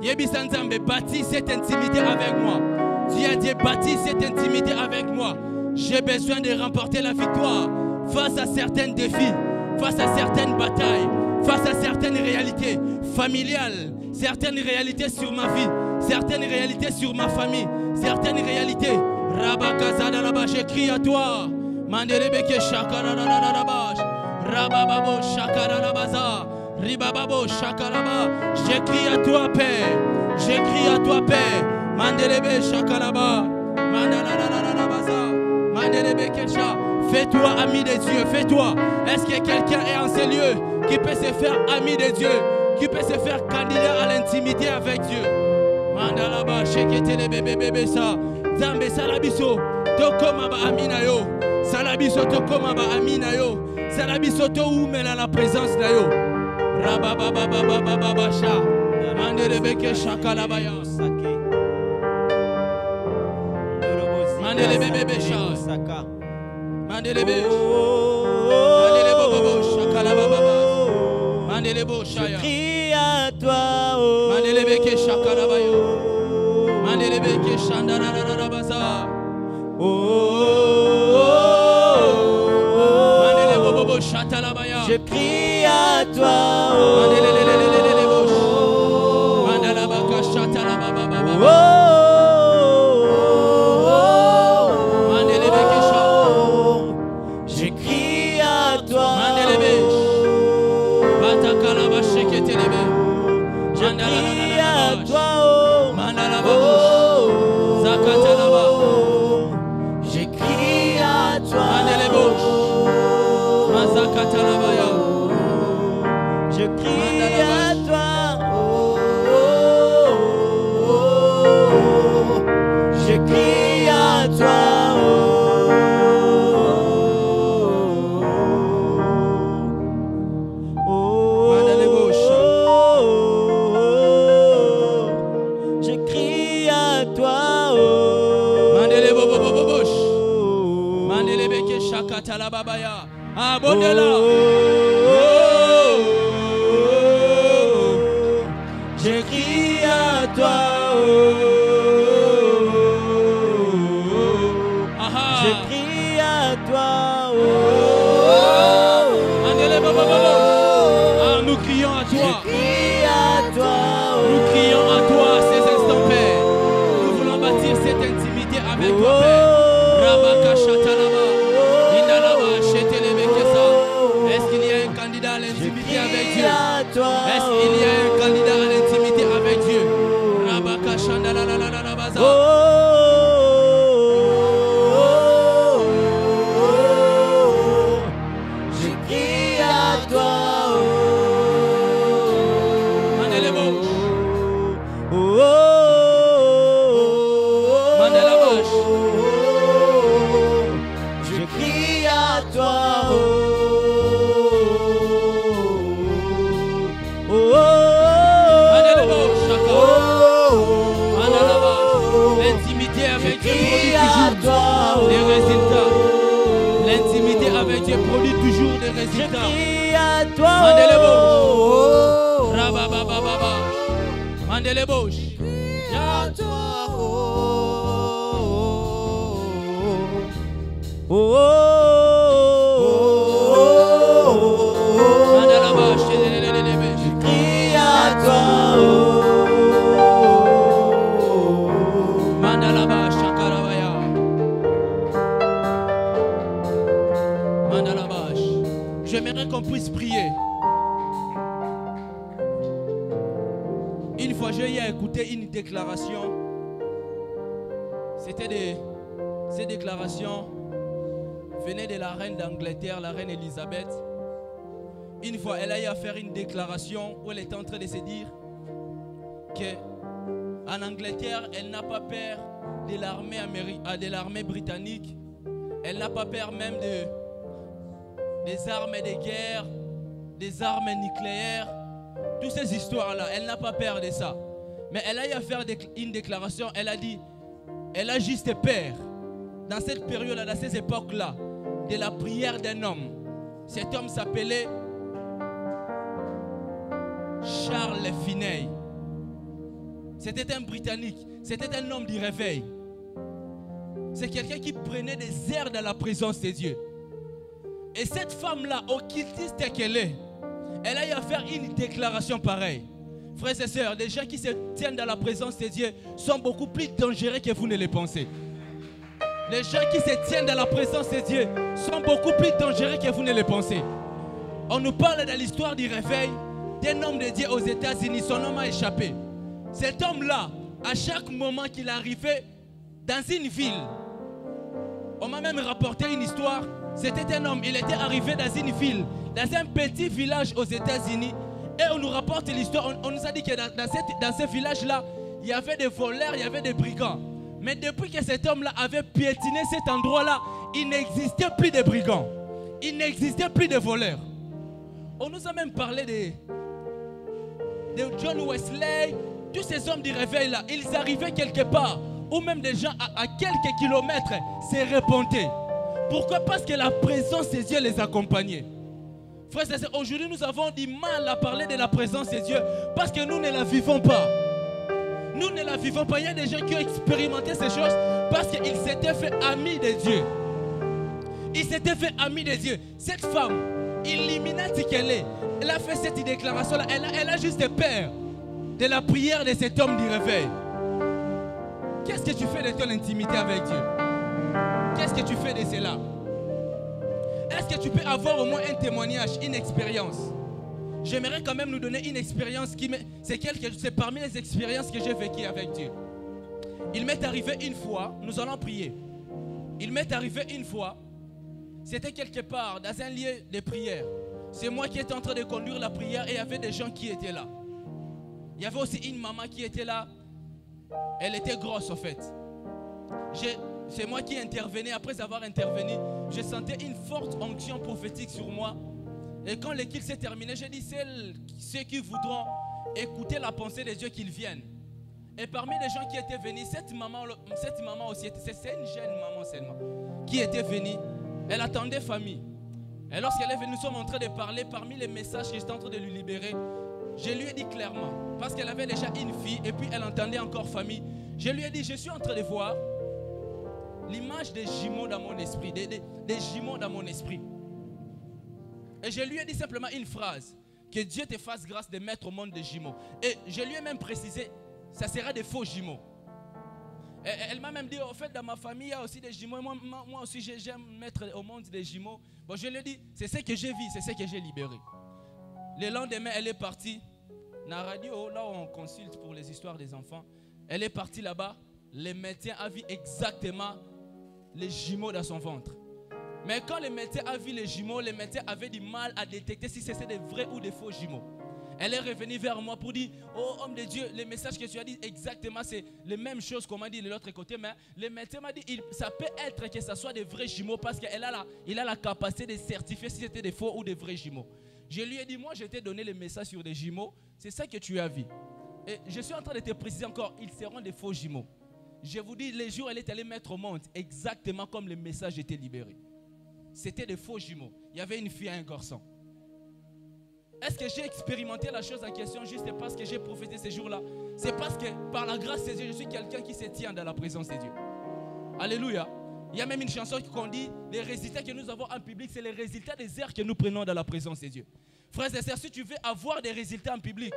Yebisan Nzambe, bâtis cette intimité avec moi. Dieu a dit, bâtis cette intimité avec moi. J'ai besoin de remporter la victoire face à certains défis, face à certaines batailles, face à certaines réalités familiales, certaines réalités sur ma vie, certaines réalités sur ma famille, certaines réalités. Rabakazada là-bas, j'écris à toi. Mandelebeke shakara là-bas. Rabababo shakara là-bas. Ribababo shakaraba. J'écris à toi, Père. J'écris à toi, Père. Mandelebe shakaraba. Mandalalalalalabaza. Mandelebe kesha. Fais-toi ami de Dieu. Fais-toi. Est-ce que quelqu'un est en ces lieux qui peut se faire ami de Dieu, qui peut se faire candidat à l'intimité avec Dieu? Mandalaba sheketele bébé ça. Zambe salabiso. Tokoma ba amina yo. Salabiso tokoma ba amina yo. Salabiso to umela la présence na yo. Rababababababasha. Mandelebeke shakalabaya. Mandelebebe sha. Mandelebe. Mandelebo shakalababa. Mandelebo shaya. Crie à toi, oh. Mandelebeke shakalabaya. Mandelebeke shandarararabaza. Mandelebo shatalabaya. Je crie à toi, oh. Je crie à toi. Je crie à toi, oh. Je crie à toi. Je crie à toi, je crie à toi, je crie à toi, je crie à toi, je crie à toi, nous crions à toi. je crie à toi, Nous crions à toi ces instants, Père. Nous voulons bâtir cette intimité avec toi, Père. Rabaka toi, L'intimité avec Dieu produit toujours des résultats. L'intimité avec Dieu produit toujours des résultats. Mandelebosh. J'aimerais qu'on puisse prier. Une fois, j'ai écouté une déclaration. Ces déclarations venaient de la reine d'Angleterre, la reine Elisabeth. Une fois, elle a eu à faire une déclaration où elle était en train de se dire qu'en Angleterre, elle n'a pas peur de l'armée britannique. Elle n'a pas peur même des armes de guerre, des armes nucléaires. Toutes ces histoires-là, elle n'a pas peur de ça. Mais elle a eu à faire une déclaration. Elle a dit, elle a juste peur, dans cette période-là, dans ces époques-là, de la prière d'un homme. Cet homme s'appelait Charles Finney. C'était un Britannique. C'était un homme du réveil. C'est quelqu'un qui prenait des airs dans la présence de Dieu. Et cette femme-là, occultiste qu'elle est, elle a eu à faire une déclaration pareille. Frères et sœurs, les gens qui se tiennent dans la présence de Dieu sont beaucoup plus dangereux que vous ne le pensez. Les gens qui se tiennent dans la présence de Dieu sont beaucoup plus dangereux que vous ne le pensez. On nous parle de l'histoire du réveil d'un homme de Dieu aux États-Unis. Son nom a échappé. Cet homme-là, à chaque moment qu'il arrivait dans une ville, on m'a même rapporté une histoire. C'était un homme, il était arrivé dans une ville, dans un petit village aux États-Unis. Et on nous rapporte l'histoire. On nous a dit que dans ce village-là, il y avait des voleurs, il y avait des brigands. Mais depuis que cet homme-là avait piétiné cet endroit-là, il n'existait plus de brigands. Il n'existait plus de voleurs. On nous a même parlé de John Wesley, tous ces hommes du réveil-là. Ils arrivaient quelque part, ou même des gens à quelques kilomètres se répandaient. Pourquoi? Parce que la présence de Dieu les accompagnait. Frères et sœurs, aujourd'hui nous avons du mal à parler de la présence de Dieu parce que nous ne la vivons pas. Nous ne la vivons pas. Il y a des gens qui ont expérimenté ces choses parce qu'ils s'étaient fait amis de Dieu. Ils s'étaient fait amis de Dieu. Cette femme, illuminati qu'elle est, elle a fait cette déclaration-là. Elle a juste peur de la prière de cet homme du réveil. Qu'est-ce que tu fais de ton intimité avec Dieu? Qu'est-ce que tu fais de cela? Est-ce que tu peux avoir au moins un témoignage, une expérience? J'aimerais quand même nous donner une expérience c'est parmi les expériences que j'ai vécues avec Dieu. Il m'est arrivé une fois, nous allons prier. Il m'est arrivé une fois, c'était quelque part dans un lieu de prière. C'est moi qui étais en train de conduire la prière et il y avait des gens qui étaient là. Il y avait aussi une maman qui était là. Elle était grosse en fait. C'est moi qui intervenais. Après avoir intervenu, je sentais une forte onction prophétique sur moi. Et quand le culte s'est terminé, j'ai dit ceux qui voudront écouter la pensée de Dieu qu'ils viennent. Et parmi les gens qui étaient venus, cette maman aussi, c'est une jeune maman seulement, qui était venue. Elle attendait famille. Et lorsqu'elle est venue, nous sommes en train de parler. Parmi les messages que j'étais en train de lui libérer, je lui ai dit clairement, parce qu'elle avait déjà une fille et puis elle entendait encore famille. Je lui ai dit, je suis en train de voir l'image des jumeaux dans mon esprit, des jumeaux dans mon esprit. Et je lui ai dit simplement une phrase, que Dieu te fasse grâce de mettre au monde des jumeaux. Et je lui ai même précisé, ça sera des faux jumeaux. Et elle m'a même dit, au fait, dans ma famille, il y a aussi des jumeaux. Moi aussi, j'aime mettre au monde des jumeaux. Bon, je lui ai dit, c'est ce que j'ai vu, c'est ce que j'ai libéré. Le lendemain, elle est partie. Dans la radio, là où on consulte pour les histoires des enfants, elle est partie là-bas. Le médecin a vu exactement les jumeaux dans son ventre. Mais quand le médecin a vu les jumeaux, le médecin avait du mal à détecter si c'était des vrais ou des faux jumeaux. Elle est revenue vers moi pour dire, oh homme de Dieu, le message que tu as dit exactement, c'est les mêmes choses qu'on m'a dit de l'autre côté, mais le médecin m'a dit, ça peut être que ce soit des vrais jumeaux parce qu'il a la capacité de certifier si c'était des faux ou des vrais jumeaux. Je lui ai dit, moi je t'ai donné le message sur des jumeaux, c'est ça que tu as vu. Et je suis en train de te préciser encore, ils seront des faux jumeaux. Je vous dis, les jours elle est allée mettre au monde exactement comme le message était libéré. C'était des faux jumeaux. Il y avait une fille et un garçon. Est-ce que j'ai expérimenté la chose en question juste parce que j'ai prophétisé ces jours-là? C'est parce que par la grâce de Dieu, je suis quelqu'un qui se tient dans la présence de Dieu. Alléluia. Il y a même une chanson qu'on dit, les résultats que nous avons en public, c'est les résultats des heures que nous prenons dans la présence de Dieu. Frères et sœurs, si tu veux avoir des résultats en public,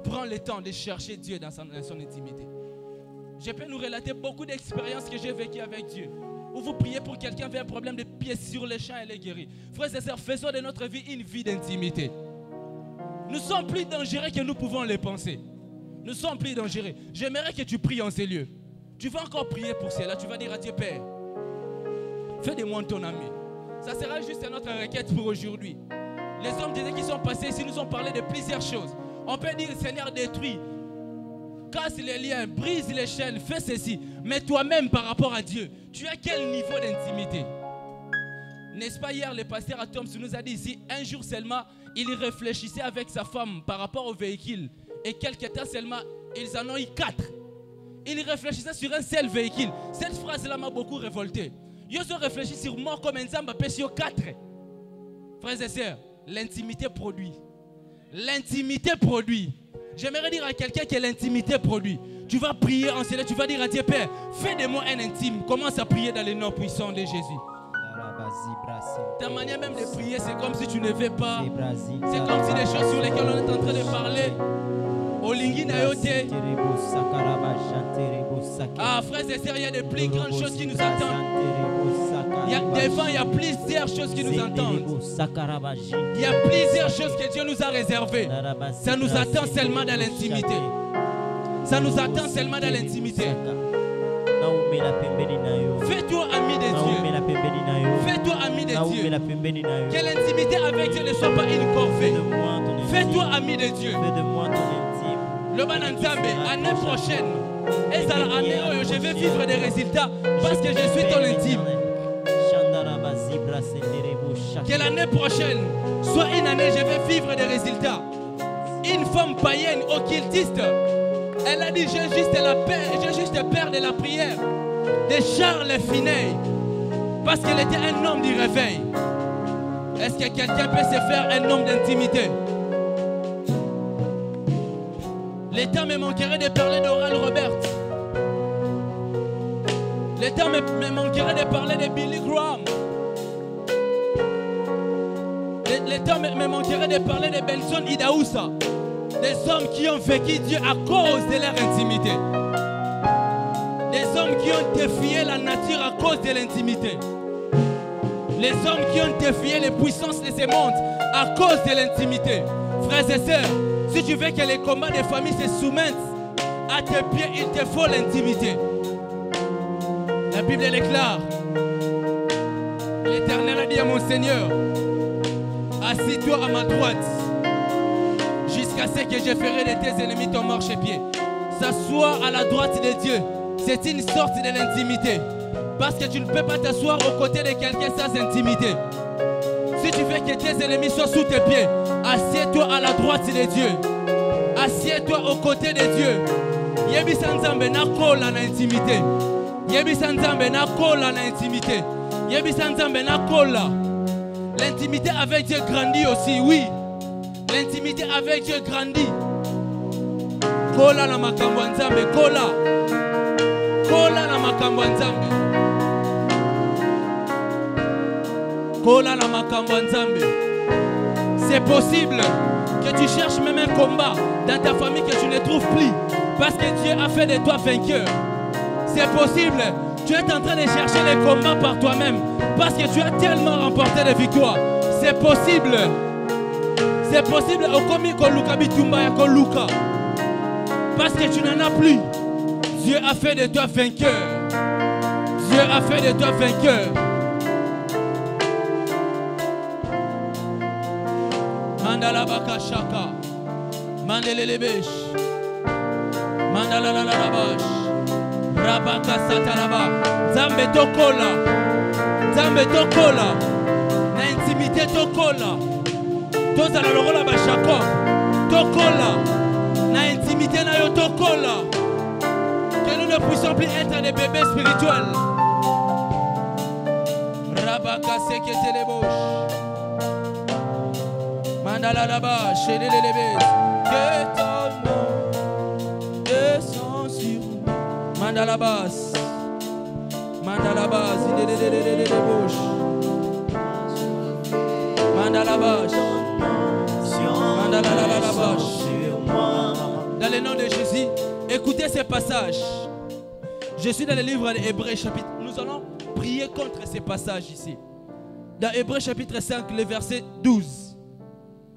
prends le temps de chercher Dieu dans son intimité. Je peux nous relater beaucoup d'expériences que j'ai vécues avec Dieu. Où vous priez pour quelqu'un qui a un problème de pieds sur les champs et les guérit. Frères et sœurs, faisons de notre vie une vie d'intimité. Nous sommes plus dangereux que nous pouvons les penser. Nous sommes plus dangereux. J'aimerais que tu pries en ces lieux. Tu vas encore prier pour cela. Tu vas dire à Dieu, Père, fais de moi ton ami. Ça sera juste notre requête pour aujourd'hui. Les hommes de Dieu qui sont passés ici nous ont parlé de plusieurs choses. On peut dire, Seigneur, détruis, casse les liens, brise les chaînes, fais ceci. Mais toi-même, par rapport à Dieu, tu as quel niveau d'intimité? N'est-ce pas, hier, le pasteur Atoms nous a dit ici, un jour seulement, il réfléchissait avec sa femme par rapport au véhicule. Et quelques temps seulement, ils en ont eu 4. Il réfléchissait sur un seul véhicule. Cette phrase-là m'a beaucoup révolté. Ils ont réfléchi sur moi comme un zamba pêché 4. Frères et sœurs, l'intimité produit. L'intimité produit. J'aimerais dire à quelqu'un que l'intimité produit. Tu vas prier en cela, tu vas dire à Dieu, Père, fais de moi un intime. Commence à prier dans le nom puissant de Jésus. Ta manière même de prier, c'est comme si tu ne veux pas. C'est comme si les choses sur lesquelles on est en train de parler, Olingi Nayote. Ah, frères et sœurs, il y a de plus grandes choses qui nous attendent. Devant, il y a plusieurs choses qui nous attendent. Il y a plusieurs choses que Dieu nous a réservées. Ça nous attend seulement dans l'intimité. Ça nous attend seulement dans l'intimité. Fais-toi ami de Dieu. Fais-toi ami de Dieu. Que l'intimité avec Dieu ne soit pas une corvée. Fais-toi ami de Dieu. Le Bananzambe, l'année prochaine, je vais vivre des résultats parce que je suis ton intime. Que l'année prochaine soit une année, je vais vivre des résultats. Une femme païenne, occultiste, elle a dit, j'ai juste peur de la prière de Charles Finet parce qu'elle était un homme du réveil. Est-ce que quelqu'un peut se faire un homme d'intimité? Le temps me manquerait de parler d'Oral Robert. Le temps me manquerait de parler de Billy Graham. Le temps me manquerait de parler de Benson Idaoussa. Des hommes qui ont vécu Dieu à cause de leur intimité. Des hommes qui ont défié la nature à cause de l'intimité. Les hommes qui ont défié les puissances de ce monde à cause de l'intimité. Frères et sœurs, si tu veux que les combats des familles se soumettent à tes pieds, il te faut l'intimité. La Bible déclare, l'Éternel a dit à mon Seigneur, assis-toi à ma droite, jusqu'à ce que je ferai de tes ennemis ton marchepied. S'asseoir à la droite de Dieu, c'est une sorte de l'intimité. Parce que tu ne peux pas t'asseoir aux côtés de quelqu'un sans intimité. Si tu veux que tes ennemis soient sous tes pieds, assieds-toi à la droite de Dieu. Assieds-toi aux côtés de Dieu. Yebi Sanzambe na kola na intimité. Yebi Sanzambe na kola na intimité. Yebi Sanzambe na kola. L'intimité avec Dieu grandit aussi, oui. L'intimité avec Dieu grandit. Kola na makambo nzambe, kola. Kola na makambo nzambe. Kola na makambo nzambe. C'est possible que tu cherches même un combat dans ta famille que tu ne trouves plus parce que Dieu a fait de toi vainqueur. C'est possible. Tu es en train de chercher les combats par toi-même parce que tu as tellement remporté des victoires. C'est possible. C'est possible. Parce que tu n'en as plus. Dieu a fait de toi vainqueur. Dieu a fait de toi vainqueur. Mandala baka shaka. Mandelelebesh. Mandala la la bash. Rabaka satalaba. Zambe tokola. Zambe tokola. Na intimité tokola. Toza la lokola ba Jacob. Tokola. Na intimité na yo tokola. Que nous ne puissions plus être des bébés spirituels. Rabaka sekete les bouches. Mandala là-bas, chez les bébés. Que ton nom descend sur nous. Mandala basse. Mandala basse. Les bouches. Mandala basse. Mandala la basse. Dans le nom de Jésus, écoutez ces passages. Je suis dans le livre d'Hébreux chapitre. Nous allons prier contre ces passages ici. Dans Hébreux chapitre 5, le verset 12.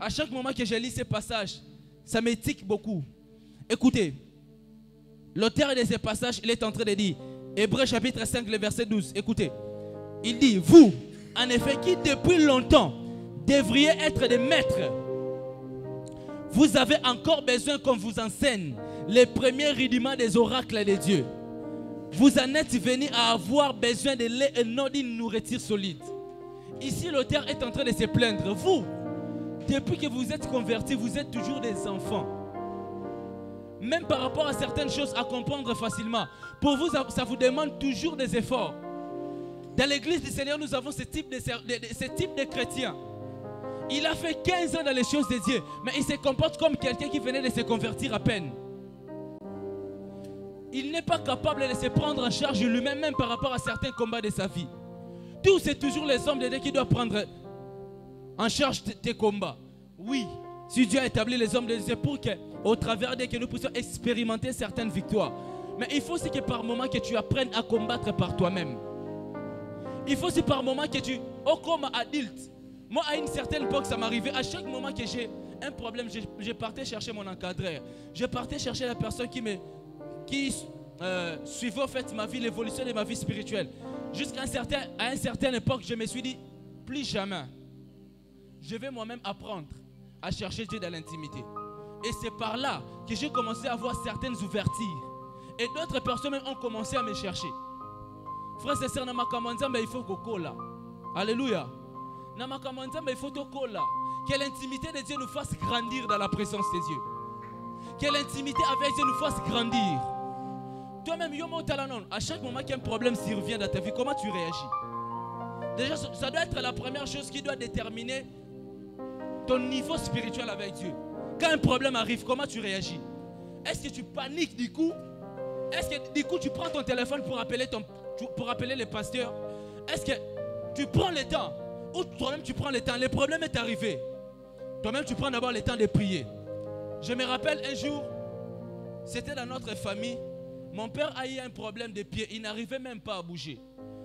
À chaque moment que je lis ces passages, ça me tique beaucoup. Écoutez, l'auteur de ces passages, il est en train de dire, Hébreux chapitre 5, le verset 12. Écoutez, il dit, vous, en effet, qui depuis longtemps devriez être des maîtres, vous avez encore besoin qu'on vous enseigne les premiers rudiments des oracles de Dieu. Vous en êtes venus à avoir besoin de lait et non d'une nourriture solide. Ici, l'auteur est en train de se plaindre. Vous, depuis que vous êtes convertis, vous êtes toujours des enfants. Même par rapport à certaines choses à comprendre facilement. Pour vous, ça vous demande toujours des efforts. Dans l'église du Seigneur, nous avons ce type de chrétien. Il a fait 15 ans dans les choses de Dieu, mais il se comporte comme quelqu'un qui venait de se convertir à peine. Il n'est pas capable de se prendre en charge lui-même, même par rapport à certains combats de sa vie. Tout, c'est toujours les hommes de Dieu qui doivent prendre en charge tes combats. Oui, si Dieu a établi les hommes de Dieu pour qu'au travers d'eux, que nous puissions expérimenter certaines victoires. Mais il faut aussi que par moment que tu apprennes à combattre par toi-même. Il faut aussi par moment que tu, comme adulte, moi à une certaine époque ça m'arrivait, à chaque moment que j'ai un problème, je partais chercher mon encadreur. Je partais chercher la personne qui suivait en fait ma vie, l'évolution de ma vie spirituelle. Jusqu'à une certaine époque, je me suis dit, plus jamais, je vais moi-même apprendre à chercher Dieu dans l'intimité. Et c'est par là que j'ai commencé à avoir certaines ouvertures. Et d'autres personnes même ont commencé à me chercher. Frère et sœurs, il faut qu'on colle. Alléluia. Il faut qu'on colle. Que l'intimité de Dieu nous fasse grandir dans la présence de Dieu. Que l'intimité avec Dieu nous fasse grandir. Toi-même, à chaque moment qu'un problème survient dans ta vie, comment tu réagis? Déjà, ça doit être la première chose qui doit déterminer ton niveau spirituel avec Dieu. Quand un problème arrive, comment tu réagis? Est-ce que tu paniques du coup? Est-ce que du coup tu prends ton téléphone pour appeler les pasteurs? Est-ce que tu prends le temps? Ou toi-même tu prends le temps? Le problème est arrivé. Toi-même tu prends d'abord le temps de prier. Je me rappelle un jour, c'était dans notre famille. Mon père a eu un problème de pied. Il n'arrivait même pas à bouger.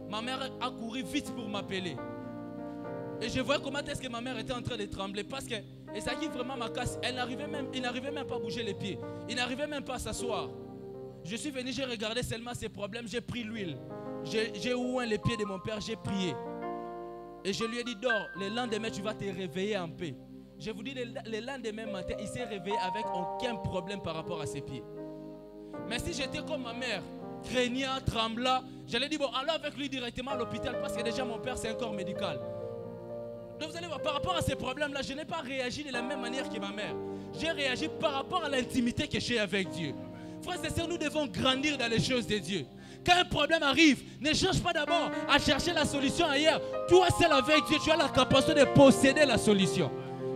Ma mère a couru vite pour m'appeler. Et je voyais comment est-ce que ma mère était en train de trembler. Parce que, et ça qui vraiment m'a cassé, il n'arrivait même pas à bouger les pieds. Il n'arrivait même pas à s'asseoir. Je suis venu, j'ai regardé seulement ses problèmes. J'ai pris l'huile. J'ai oint les pieds de mon père, j'ai prié. Et je lui ai dit, dors, le lendemain tu vas te réveiller en paix. Je vous dis, le lendemain matin, il s'est réveillé avec aucun problème par rapport à ses pieds. Mais si j'étais comme ma mère, craignant, tremblant, j'allais dire, bon, allons avec lui directement à l'hôpital parce que déjà mon père, c'est un corps médical. Donc vous allez voir, par rapport à ces problèmes-là, je n'ai pas réagi de la même manière que ma mère. J'ai réagi par rapport à l'intimité que j'ai avec Dieu. Frères et sœurs, nous devons grandir dans les choses de Dieu. Quand un problème arrive, ne cherche pas d'abord à chercher la solution ailleurs. Toi seul avec Dieu, tu as la capacité de posséder la solution.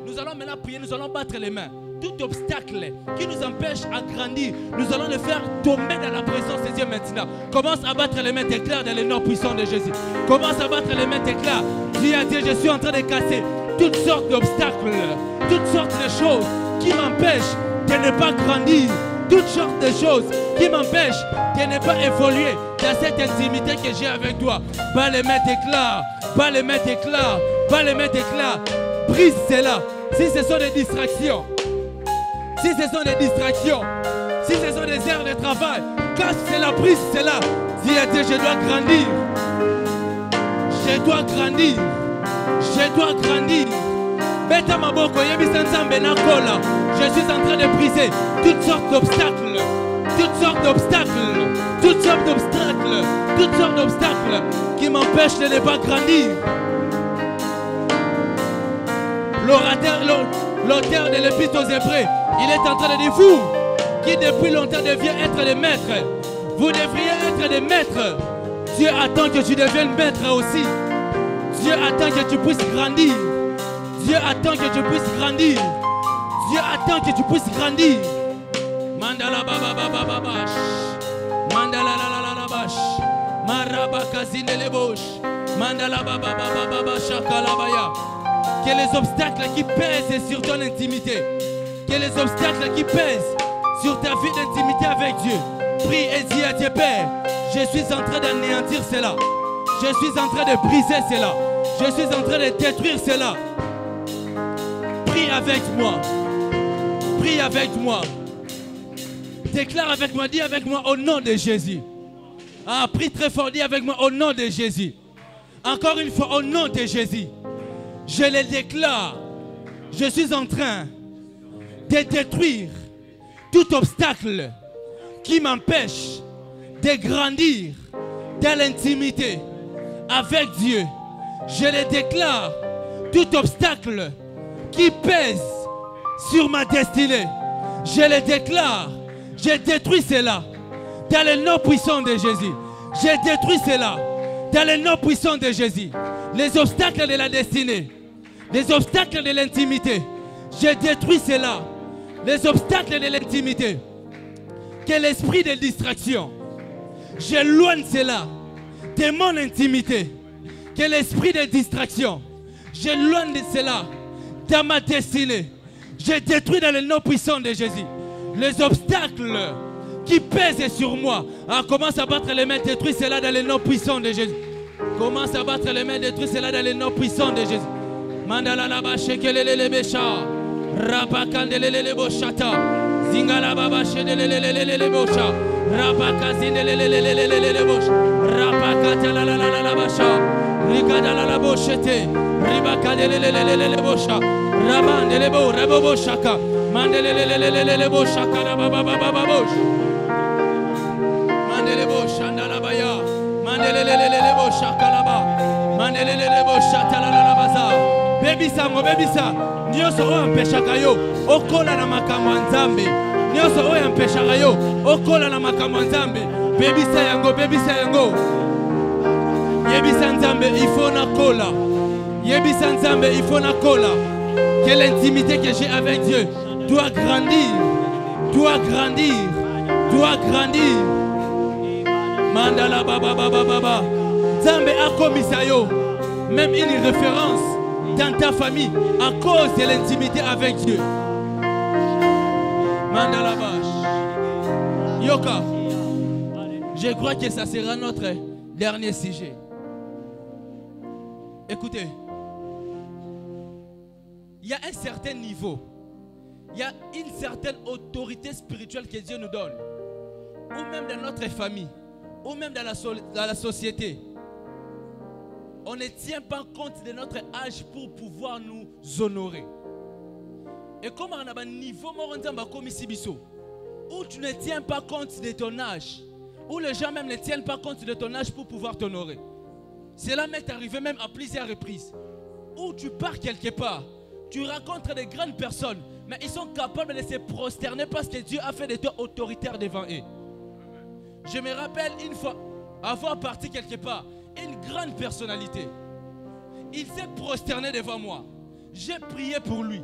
Nous allons maintenant prier, nous allons battre les mains. Tout obstacle qui nous empêche à grandir, nous allons le faire tomber dans la présence de Dieu maintenant. Commence à battre les mains, déclare dans le nom puissant de Jésus. Commence à battre les mains, déclare. Dis à Dieu, je suis en train de casser toutes sortes d'obstacles, toutes sortes de choses qui m'empêchent de ne pas grandir, toutes sortes de choses qui m'empêchent de ne pas évoluer dans cette intimité que j'ai avec toi. Bas les mains, déclare. Bas les mains, déclare. Bas les mains, déclare. Brise cela. Si ce sont des distractions, si ce sont des distractions, si ce sont des heures de travail, casse cela, brise cela. Dis à Dieu, je dois grandir. Je dois grandir. Je dois grandir. Beta Maboko, Yebisa Nzambe Nakola. Je suis en train de briser toutes sortes d'obstacles. Toutes sortes d'obstacles. Toutes sortes d'obstacles. Toutes sortes d'obstacles qui m'empêchent de ne pas grandir. L'auteur de l'Épître aux Hébreux, il est en train de dire, vous qui depuis longtemps deviez être des maîtres, vous devriez être des maîtres. Dieu attend que tu deviennes maître aussi. Dieu attend que tu puisses grandir. Dieu attend que tu puisses grandir. Dieu attend que tu puisses grandir. Mandala baba baba babash. Mandala la la la la bash. Maraba kazine les bouches. Mandala baba baba baba shakalabaya. Que les obstacles qui pèsent sur ton intimité, que les obstacles qui pèsent sur ta vie d'intimité avec Dieu, prie et dis à Dieu, Père, je suis en train d'anéantir cela. Je suis en train de briser cela. Je suis en train de détruire cela. Prie avec moi. Prie avec moi. Déclare avec moi, dis avec moi au nom de Jésus. Ah, prie très fort, dis avec moi au nom de Jésus. Encore une fois, au nom de Jésus. Je le déclare, je suis en train de détruire tout obstacle qui m'empêche de grandir dans l'intimité avec Dieu. Je le déclare, tout obstacle qui pèse sur ma destinée. Je le déclare, je détruis cela dans le nom puissant de Jésus. Je détruis cela dans le nom puissant de Jésus. Les obstacles de la destinée, les obstacles de l'intimité, je détruis cela. Les obstacles de l'intimité, que l'esprit de distraction, j'éloigne cela de mon intimité. Que l'esprit de distraction, j'éloigne de cela dans ma destinée. Je détruis dans le nom puissant de Jésus les obstacles qui pèsent sur moi. Ah, commence à battre les mains, détruis cela dans le nom puissant de Jésus. Commence à battre les mains, détruis cela dans le nom puissant de Jésus. Mandala la ba shekelele besha, rabakandelele boshata, zingala baba shedelele bosha, rabakazindelele bosh, rabakatala la la la basha, rikadala la boshete, ribakadelele bosha, rabandele bo rabo boshaka, mandelele boshaka la baba baba bosh, mandele boshanda la baya, mandelele boshaka la ba, mandelele boshata la la baza. Bebisa mo bebisa nyoso o ampeshaka yo okola na makambo nzambe nyoso o ampeshaka yo okola na makambo nzambe bebisa yango yebisa nzambe il faut na kola yebisa nzambe il faut na kola que l'intimité que j'ai avec Dieu doit grandir mandala baba baba baba nzambe akomisa yo même une référence dans ta famille à cause de l'intimité avec Dieu. Mandala Bash. Yoka, je crois que ça sera notre dernier sujet. Écoutez, il y a un certain niveau, il y a une certaine autorité spirituelle que Dieu nous donne, ou même dans notre famille, ou même dans la société. On ne tient pas compte de notre âge pour pouvoir nous honorer. Et comme on a un niveau où tu ne tiens pas compte de ton âge, où les gens même ne tiennent pas compte de ton âge pour pouvoir t'honorer. Cela m'est arrivé même à plusieurs reprises. Où tu pars quelque part, tu rencontres de grandes personnes, mais ils sont capables de se prosterner parce que Dieu a fait de toi autoritaire devant eux. Je me rappelle une fois avoir parti quelque part, une grande personnalité. Il s'est prosterné devant moi. J'ai prié pour lui.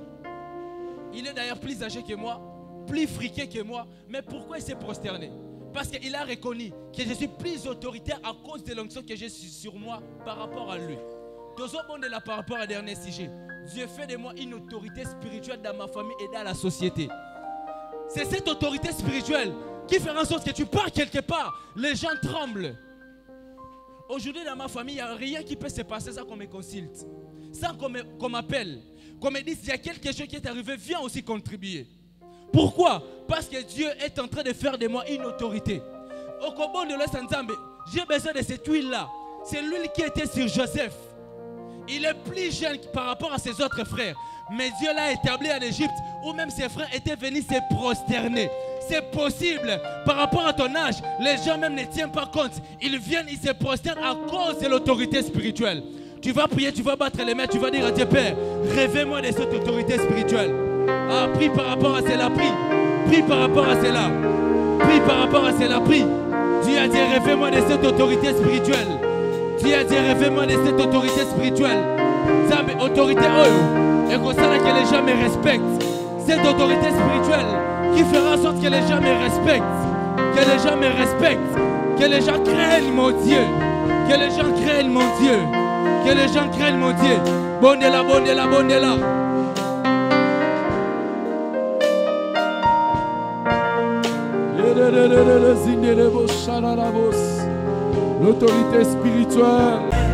Il est d'ailleurs plus âgé que moi, plus friqué que moi. Mais pourquoi il s'est prosterné? Parce qu'il a reconnu que je suis plus autoritaire à cause de l'onction que j'ai sur moi par rapport à lui. Par rapport à dernier sujet, Dieu fait de moi une autorité spirituelle dans ma famille et dans la société. C'est cette autorité spirituelle qui fait en sorte que tu pars quelque part, les gens tremblent. Aujourd'hui dans ma famille, il n'y a rien qui peut se passer sans qu'on me consulte, sans qu'on m'appelle, qu'on me dise il y a quelque chose qui est arrivé, viens aussi contribuer. Pourquoi? Parce que Dieu est en train de faire de moi une autorité. Au Kobo de l'Est Nzambe, j'ai besoin de cette huile-là. C'est l'huile qui était sur Joseph. Il est plus jeune par rapport à ses autres frères. Mais Dieu l'a établi en Égypte où même ses frères étaient venus se prosterner. C'est possible. Par rapport à ton âge, les gens même ne tiennent pas compte. Ils viennent, ils se prosternent à cause de l'autorité spirituelle. Tu vas prier, tu vas battre les mains, tu vas dire à tes pères, révèle-moi de cette autorité spirituelle. Ah, prie par rapport à cela, prie. Prie par rapport à cela. Prie par rapport à cela, prie. Dieu a dit, révèle-moi de cette autorité spirituelle. Dieu a dit, révèle-moi de cette autorité spirituelle. Ça, mais autorité, oh, et comme ça, là, que les gens me respectent. Cette autorité spirituelle qui fera en sorte que les gens me respectent. Que les gens me respectent. Que les gens craignent mon Dieu. Que les gens craignent mon Dieu. Que les gens craignent mon Dieu. Bonne là, bonne là, bonne là. L'autorité spirituelle.